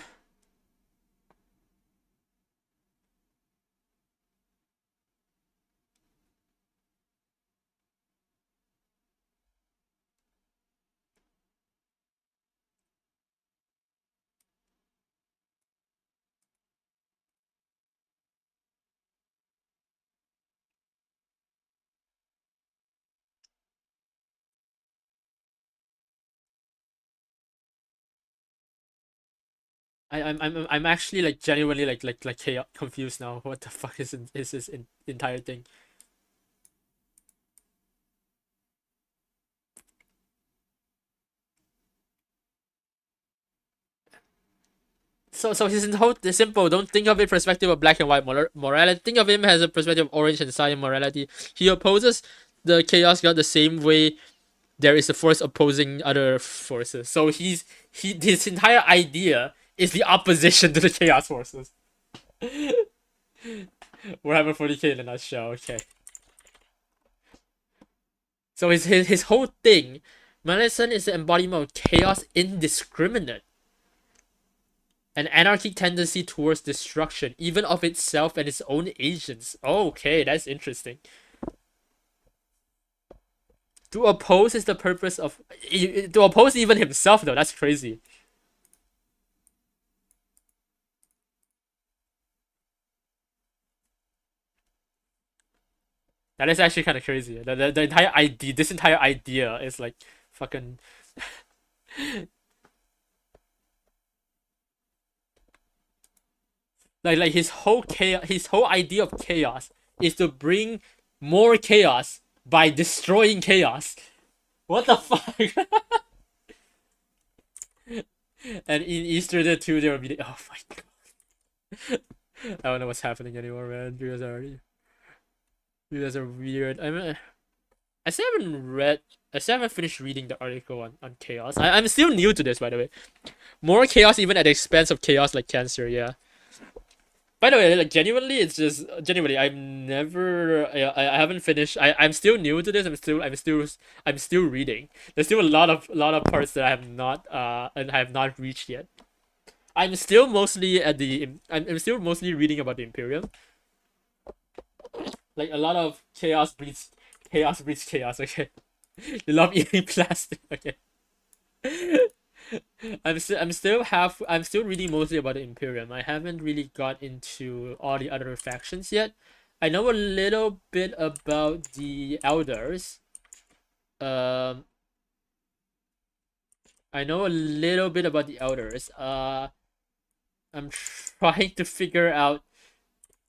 I'm actually like genuinely like confused now. What the fuck is this entire thing? So his whole is simple. Don't think of it perspective of black and white morality. Think of him as a perspective of orange and cyan morality. He opposes the chaos god the same way there is a force opposing other forces. So his entire idea is the opposition to the chaos forces. We're having 40k in a nutshell. Okay. So his whole thing Medicine is the embodiment of chaos indiscriminate. An anarchic tendency towards destruction, even of itself and its own agents. Okay, that's interesting. To oppose is the purpose of... To oppose even himself, though, that's crazy. That is actually kind of crazy. The entire idea, this entire idea is like fucking... like his whole chaos, his whole idea of chaos is to bring more chaos by destroying chaos. What the fuck? And in Easter the two, they will be oh my god. I don't know what's happening anymore, man. You guys are weird. I still haven't finished reading the article on chaos. I'm still new to this, by the way. More chaos even at the expense of chaos like cancer, yeah. By the way, like genuinely, it's just genuinely. I haven't finished. I'm still new to this. I'm still reading. There's still a lot of parts that I have not and I have not reached yet. I'm still mostly I'm still mostly reading about the Imperium. Like a lot of chaos breeds chaos. Okay, they love eating plastic. Okay. I'm still reading mostly about the Imperium. I haven't really got into all the other factions yet. I know a little bit about the Elders. I know a little bit about the Elders. I'm trying to figure out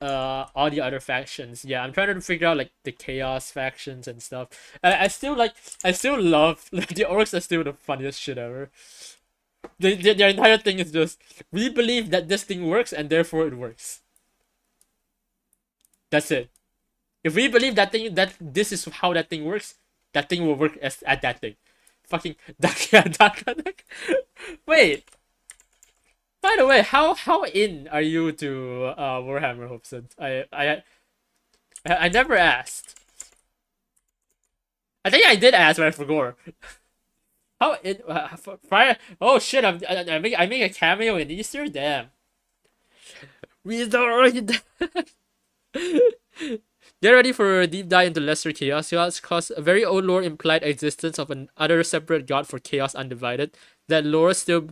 all the other factions. Yeah, I'm trying to figure out like the chaos factions and stuff. I still love like, the orcs are still the funniest shit ever. Their entire thing is just we believe that this thing works and therefore it works. That's it. If we believe that this is how that thing works, that thing will work at that thing. Fucking wait. By the way, how in are you to Warhammer, Hobson? I never asked. I think I did ask, but I forgot. How in fire? Oh shit! I make a cameo in Easter. Damn. Read. Get ready for a deep dive into lesser chaos. Chaos cause a very old lore implied existence of another separate god for chaos undivided. That lore still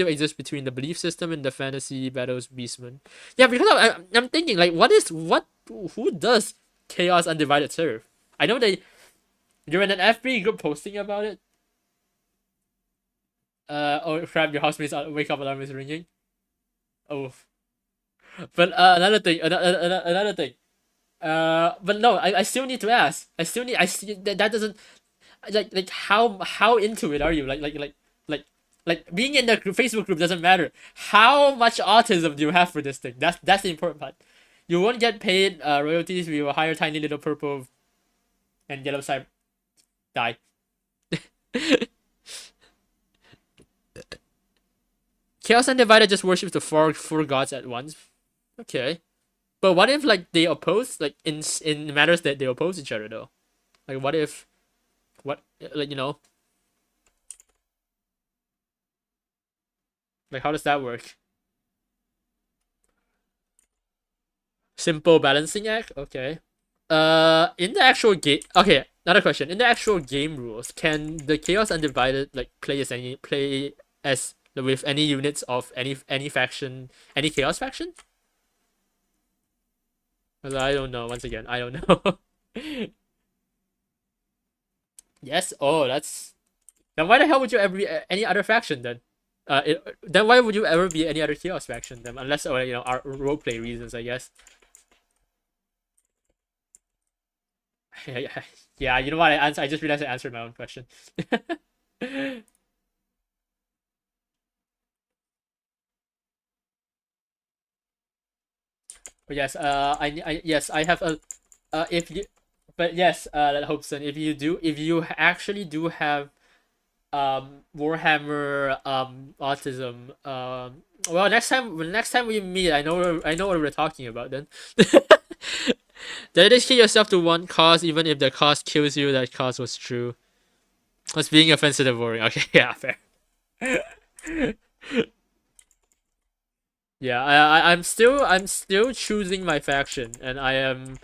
exists between the belief system and the fantasy battles beastmen. Yeah, because I'm thinking like who does chaos undivided serve? I know you're in an FB group posting about it. Oh crap! Your housemate's wake up alarm is ringing. Oh, but another thing. But no, I still need to ask. I still that doesn't like how into it are you? Like being in the Facebook group doesn't matter. How much autism do you have for this thing? That's the important part. You won't get paid royalties. We will hire tiny little purple and yellow side die. Chaos Undivided just worships the four gods at once. Okay. But what if like they oppose like in matters that they oppose each other though? Like what if like you know? Like how does that work? Simple balancing act? Okay. In the actual game, okay, another question. In the actual game rules, can the Chaos Undivided like play as with any units of any faction, any Chaos faction? I don't know. Once again, I don't know. Yes. Oh, that's. Then why the hell would you ever be any other faction then? Then why would you ever be any other Chaos faction then? Unless you know our roleplay reasons, I guess. Yeah, you know what? I just realized I answered my own question. But yes, I have a, if you, but yes, Hopeson, if you actually do have, Warhammer, autism, well, next time we meet, I know what we're talking about then. Dedicate yourself to one cause, even if the cause kills you. That cause was true. Was being offensive and boring. Okay, yeah, fair. Yeah, I'm still choosing my faction, and I am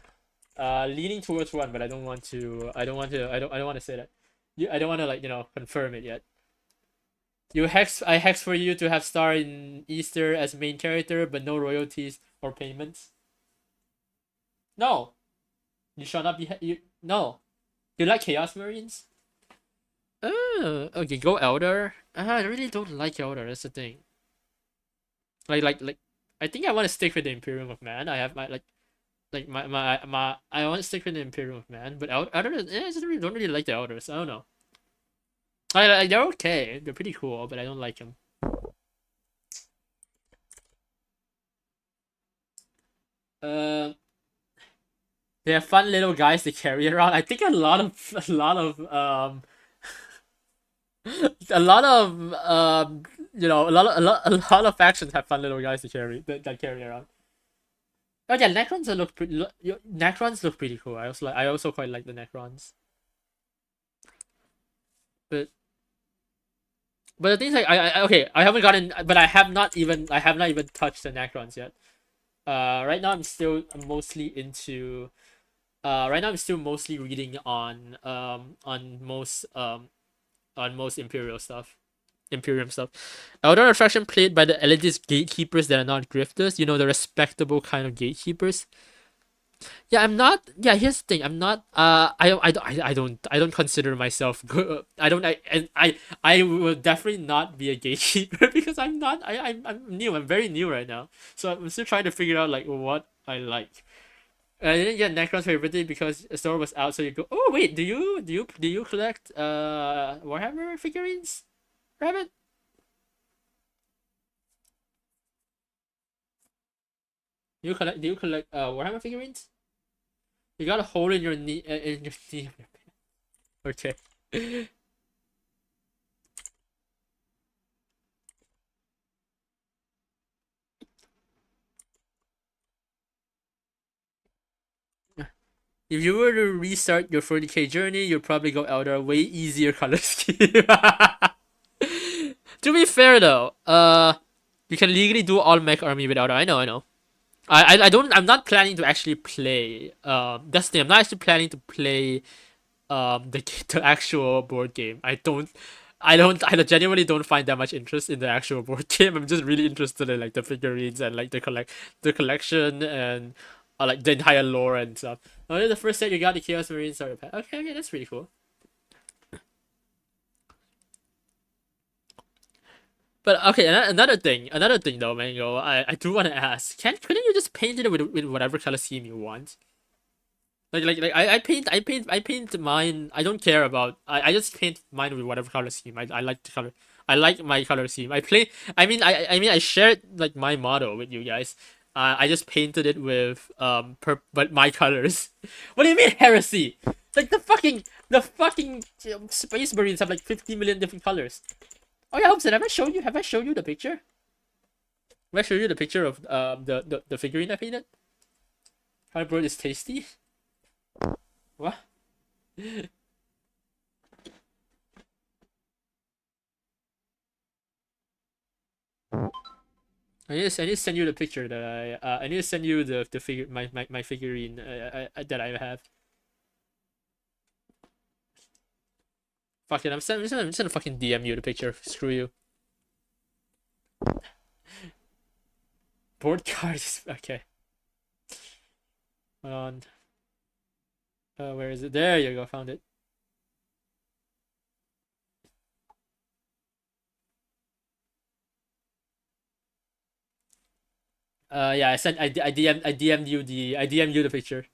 leaning towards one, but I don't want to say that. I don't want to confirm it yet. I hex for you to have Star in Easter as main character, but no royalties or payments. No, you shall not be. No, you like Chaos Marines? Okay, go Elder. I really don't like Elder. That's the thing. Like, I think I want to stick with the Imperium of Man. I have my I want to stick with the Imperium of Man, but Elder, I just really don't really like the Elders. I don't know. They're okay. They're pretty cool, but I don't like them. Uh, they're fun little guys to carry around. I think a lot of a lot of factions have fun little guys to that carry around. Oh yeah, Necrons look pretty cool. I also quite like the Necrons. But the thing is, like, okay, I haven't gotten, but I have not even touched the Necrons yet. Right now I'm still mostly reading on most Imperium stuff. Elder attraction played by the elitist gatekeepers that are not grifters. You know, the respectable kind of gatekeepers. Yeah, I'm not. Yeah, here's the thing. I'm not. I don't consider myself good. I will definitely not be a gatekeeper because I'm not. I'm new. I'm very new right now. So I'm still trying to figure out like what I like. I didn't get Necron's favorite because the store was out. So you go. Oh wait, do you collect Warhammer figurines, Rabbit? Do you collect Warhammer figurines? You got a hole in your knee in your knee. Okay. If you were to restart your 40k journey, you'd probably go Elder, way easier color scheme. To be fair though, you can legally do all mech army with Elder. I know. I'm not planning to actually play. That's the thing. I'm not actually planning to play. The actual board game. I genuinely don't find that much interest in the actual board game. I'm just really interested in like the figurines and like the collection and like the entire lore and stuff. Oh, the first set you got the Chaos Marine starter pack. Okay, that's pretty cool. But okay, another thing though, Mango, I do want to ask, couldn't you just paint it with whatever color scheme you want? I paint mine. I don't care about. I just paint mine with whatever color scheme. I like the color. I like my color scheme. I shared like my model with you guys. I just painted it with but my colors. What do you mean heresy? Like the fucking Space Marines have like 50 million different colors. Oh yeah, Hobson, have I shown you the picture? Have I shown you the picture of the figurine I painted? How bro is tasty? What? I need to send you the picture that I need to send you the figure my figurine that I have. Fuck it, I'm just gonna fucking DM you the picture. Screw you. Board cards. Okay. Hold on. Where is it? There you go. Found it. Yeah, I DM'd you the picture.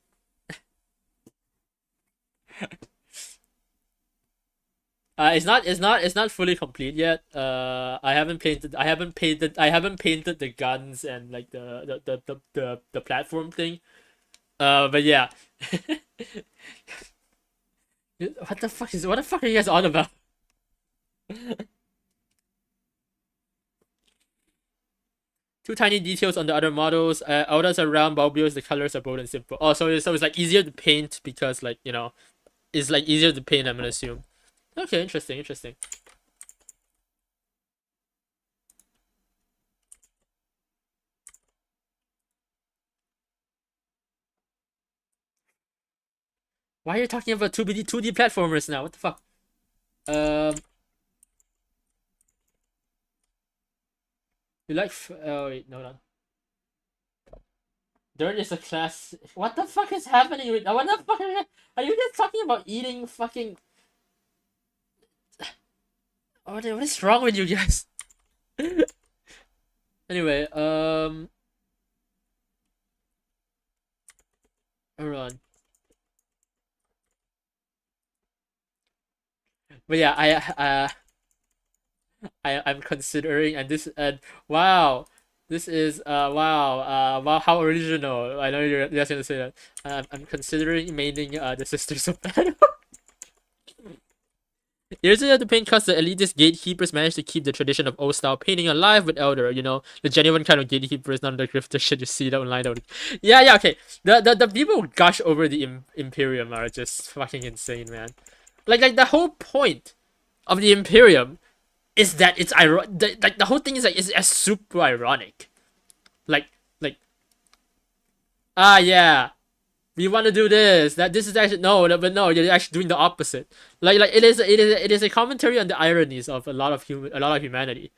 It's not fully complete yet. I haven't painted the guns and like the platform thing. But yeah. What the fuck are you guys on about? Two tiny details on the other models. Auras are round, Balbios, the colors are bold and simple. Oh, so it's like easier to paint because like, it's like easier to paint, I'm gonna assume. Okay, interesting, interesting. Why are you talking about 2D platformers now? What the fuck? Um, you like? Oh wait, no, no. There is a class. What the fuck is happening? What the fuck are you guys talking about? Eating fucking. What is wrong with you guys? Anyway, hold on. But yeah, I'm considering, and this, and wow, this is wow, how original. I know you're just gonna say that. I'm considering maining the Sisters of Battle. Here's the paint because the elitist gatekeepers managed to keep the tradition of old style painting alive with Elder, you know, the genuine kind of gatekeepers, not the grifter shit you see that online. Yeah, okay. The people who gush over the Imperium are just fucking insane, man. Like the whole point of the Imperium is that it's like the whole thing is like it's super ironic. Like like yeah, we want to do this. That this is actually but no, you're actually doing the opposite. Like it is a commentary on the ironies of a lot of humanity.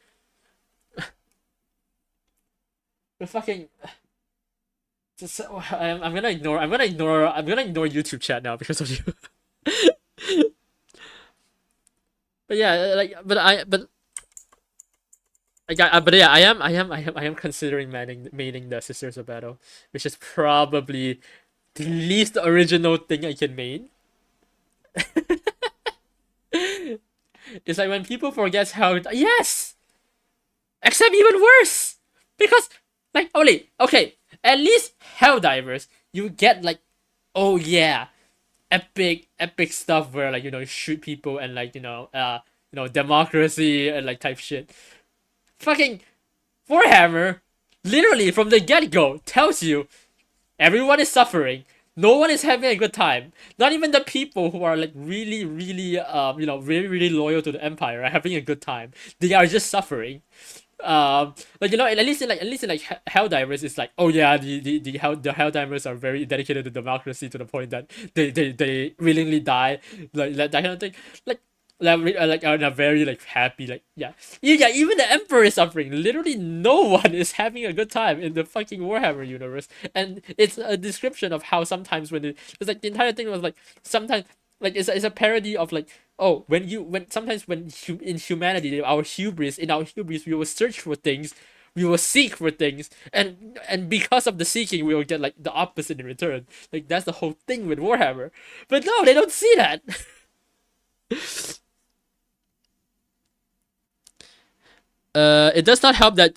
The fucking. Just, I'm gonna ignore YouTube chat now because of you. But yeah, yeah, I am considering maining the Sisters of Battle, which is probably the least original thing I can main. It's like when people forget how yes, except even worse, because like okay, at least Helldivers you get like, oh yeah, epic stuff where like, you know, shoot people and like, democracy and like type shit. Fucking Warhammer literally from the get-go tells you everyone is suffering, no one is having a good time, not even the people who are like really really loyal to the empire are having a good time, they are just suffering. Like, you know, at least in like Helldivers, it's like, oh yeah, the Helldivers are very dedicated to democracy to the point that they willingly die, like that kind of thing. Like are in a very like happy, like yeah, even the Emperor is suffering. Literally no one is having a good time in the fucking Warhammer universe, and it's a description of how sometimes it's like the entire thing was like sometimes like it's a parody of like, oh, in humanity, in our hubris we will search for things, we will seek for things, and because of the seeking we will get like the opposite in return. Like that's the whole thing with Warhammer, but no, they don't see that. It does not help that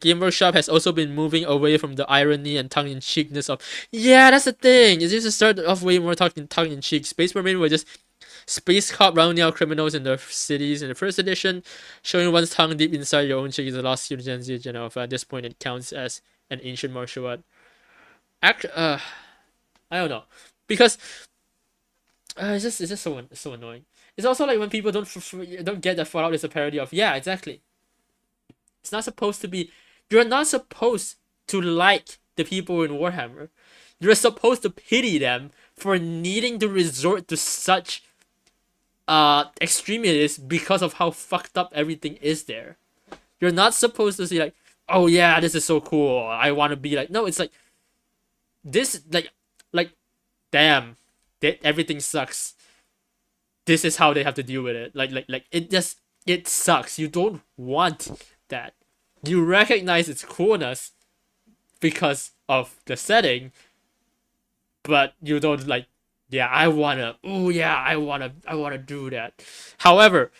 Game Workshop has also been moving away from the irony and tongue-in-cheekness of, yeah, that's the thing. It used to start off way more tongue-in-cheek. Space Marine were just space cop rounding out criminals in the cities in the first edition. Showing one's tongue deep inside your own cheek is a lost utility, at this point it counts as an ancient martial art. I don't know, because it's just so annoying. It's also like when people don't get that Fallout is a parody of, yeah, exactly. It's not supposed to be. You're not supposed to like the people in Warhammer. You're supposed to pity them for needing to resort to such extremities because of how fucked up everything is there. You're not supposed to say like, oh yeah, this is so cool, I want to be like. No, it's like this, like damn, everything sucks. This is how they have to deal with it. Like it sucks. You don't want that. You recognize its coolness because of the setting, but you don't like, yeah, I wanna do that. However,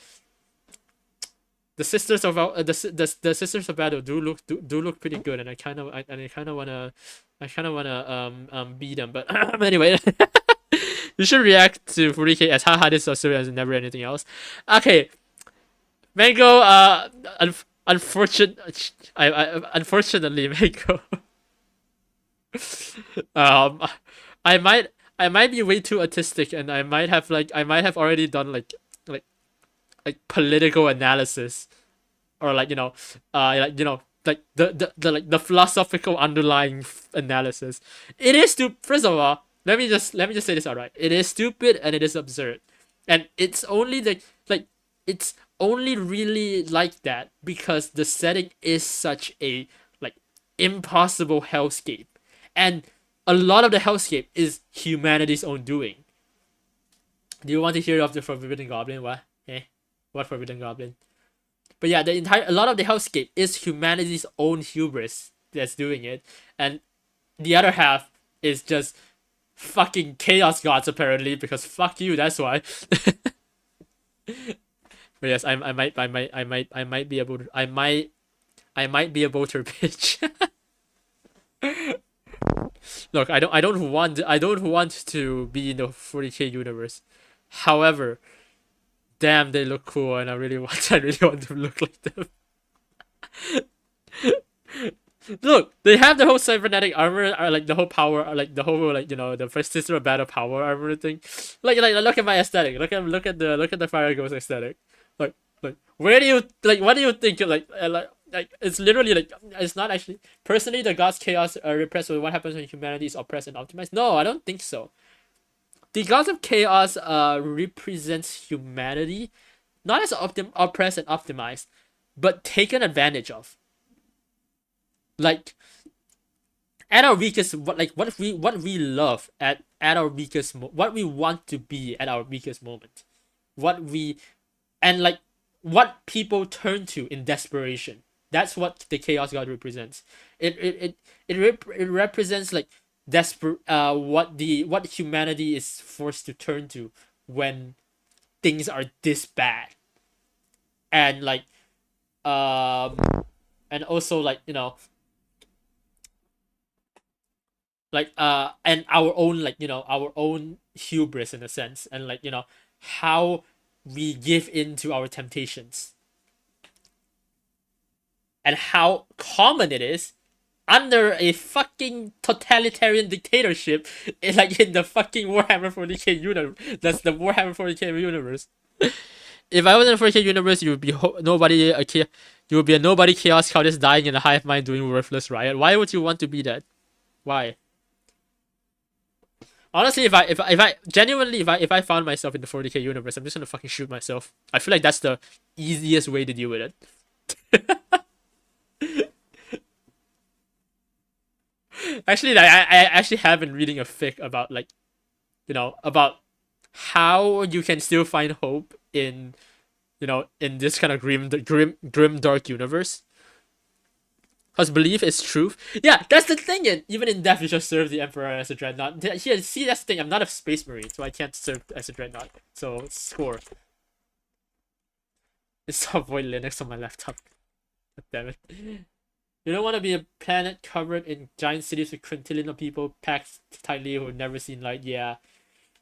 the Sisters of the Sisters of Battle do look pretty good, and I kind of wanna beat them. But anyway, you should react to 40k as haha, this is serious and never anything else. Okay, Mango. Unfortunately, Mango. um, I might I might be way too autistic, and I might have already done like like political analysis, or like like like the philosophical underlying analysis. It is stupid. First of all, let me just say this outright. It is stupid and it is absurd, and it's only like it's only really like that because the setting is such a like impossible hellscape, and a lot of the hellscape is humanity's own doing. Do you want to hear of the Forbidden Goblin? What? Eh? What Forbidden Goblin? But yeah, a lot of the hellscape is humanity's own hubris that's doing it, and the other half is just fucking chaos gods apparently because fuck you. That's why. But yes, I might be able to I might be able to pitch. Look, I don't want to be in the 40k universe. However, damn, they look cool, and I really want to look like them. Look, they have the whole cybernetic armor, or like the whole power, or like the whole like the first sister battle power armor thing. Like look at my aesthetic. Look at the Fire Ghost aesthetic. Like where do you like what do you think like it's literally like it's not actually personally the gods chaos are repressed with what happens when humanity is oppressed and optimized. No, I don't think so. The gods of chaos represents humanity, not as oppressed and optimized, but taken advantage of. Like at our weakest, what we love at our weakest, what we want to be at our weakest moment, what we and like what people turn to in desperation. That's what the chaos god represents. It represents like desperate what humanity is forced to turn to when things are this bad, and like and also like and our own our own hubris in a sense, and like how we give in to our temptations, and how common it is under a fucking totalitarian dictatorship in the fucking Warhammer 40k universe. That's the Warhammer 40k universe. If I was in a 40k universe, you would be you would be a nobody chaos cultist dying in a hive mind doing worthless riot. Why would you want to be that? Why? Honestly, if I genuinely if I found myself in the 40k universe, I'm just gonna fucking shoot myself. I feel like that's the easiest way to deal with it. Actually, I actually have been reading a fic about about how you can still find hope in in this kind of grim dark universe. Because belief is truth. Yeah, that's the thing. Even in death, you should serve the Emperor as a dreadnought. Here, see, that's the thing. I'm not a space marine, so I can't serve as a dreadnought. So, score. Just avoid Linux on my laptop. God damn it. You don't want to be a planet covered in giant cities with quintillion of people packed tightly who've never seen light. Yeah.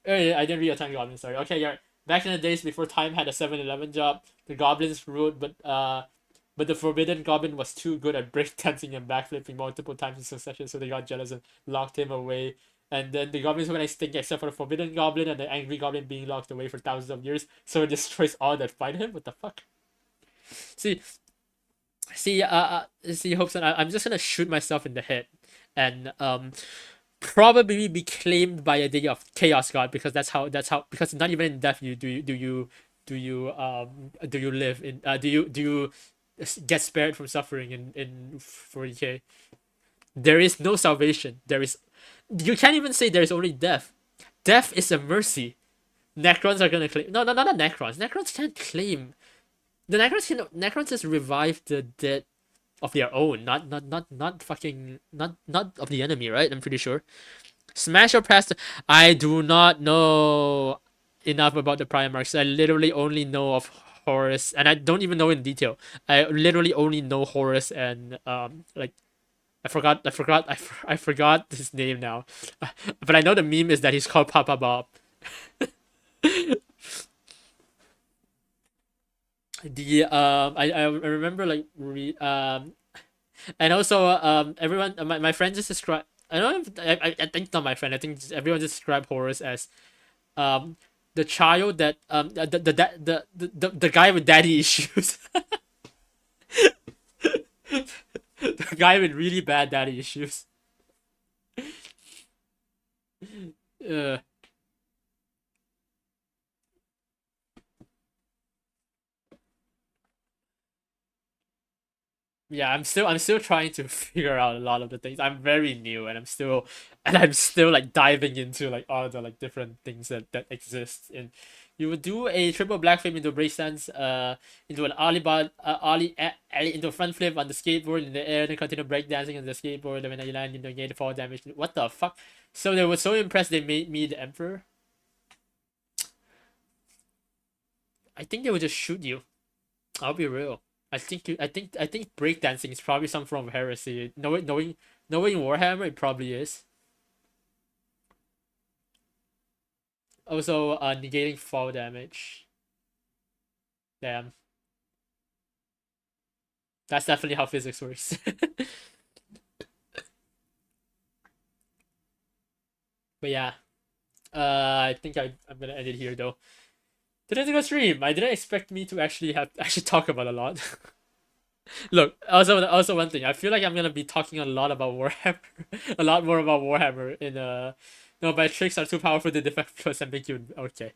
I didn't read a Time Goblin, sorry. Okay, yeah. Back in the days before Time had a 7-Eleven job, the goblins ruled, but the Forbidden Goblin was too good at breakdancing and backflipping multiple times in succession, so they got jealous and locked him away. And then the goblins went extinct except for the Forbidden Goblin and the Angry Goblin being locked away for thousands of years, so it destroys all that fight him. What the fuck? See, Hopeson, I'm just gonna shoot myself in the head, and probably be claimed by a day of Chaos God because that's how because not even in death do you live in do you get spared from suffering in 40k. There is no salvation. You can't even say there is only death. Death is a mercy. Necrons are gonna claim. No, not Necrons. Necrons can't claim. The Necrons just revive the dead of their own, not fucking not of the enemy, right? I'm pretty sure. Smash or pass. I do not know enough about the Primarchs. I literally only know of Horus, and I don't even know in detail. I literally only know Horus and like I forgot his name now, but I know the meme is that he's called Papa Bob. The I remember and also everyone my friends just describe I don't know I think not my friend. I think everyone just describe horrors as um the child that the guy with daddy issues. The guy with really bad daddy issues. Uh, yeah, I'm still trying to figure out a lot of the things. I'm very new and I'm still like diving into like all the like different things that exist. And you would do a triple black flip into a breakstance, into an into a front flip on the skateboard in the air, then continue breakdancing on the skateboard. And when you land, you don't get fall damage. What the fuck? So they were so impressed they made me the emperor. I think they would just shoot you. I'll be real. I think breakdancing is probably some form of heresy. Knowing Warhammer, it probably is. Also, negating fall damage. Damn, that's definitely how physics works. But yeah, I think I'm gonna end it here though. Today's a good stream. I didn't expect me to actually talk about a lot. Look, also one thing. I feel like I'm gonna be talking a lot about Warhammer, a lot more about Warhammer in No, my tricks are too powerful to defend plus and make you okay.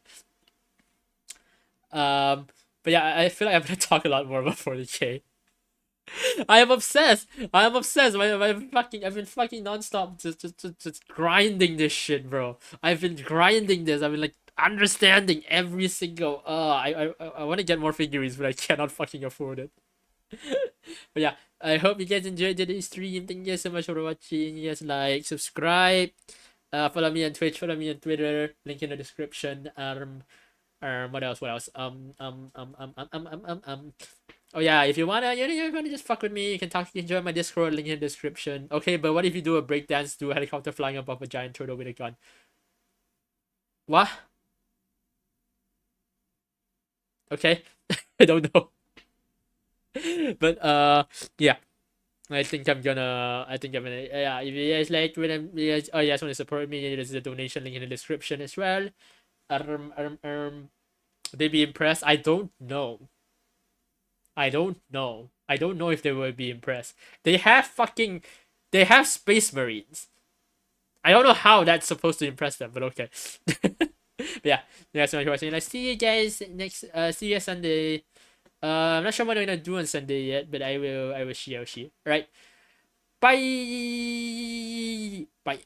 Um, but yeah, I feel like I'm gonna talk a lot more about 40k. I am obsessed. I am obsessed. I've been fucking nonstop just grinding this shit, bro. I've been grinding this. I've been like understanding every single. I want to get more figurines, but I cannot fucking afford it. But yeah, I hope you guys enjoyed today's stream. Thank you guys so much for watching. You guys like, subscribe, follow me on Twitch, follow me on Twitter. Link in the description. What else? What else? Oh yeah, if you wanna just fuck with me, you can join my Discord, link in the description. Okay, but what if you do a breakdance, do a helicopter flying above a giant turtle with a gun? What? Okay, I don't know. But yeah. Yeah, if you guys like when oh you guys want to support me, there's a donation link in the description as well. They be impressed? I don't know. I don't know. I don't know if they will be impressed. They have Space Marines. I don't know how that's supposed to impress them, but okay. But yeah, that's so much for watching. I see you guys next. See you Sunday. I'm not sure what I'm gonna do on Sunday yet, but I will. I will see. All right. Bye. Bye.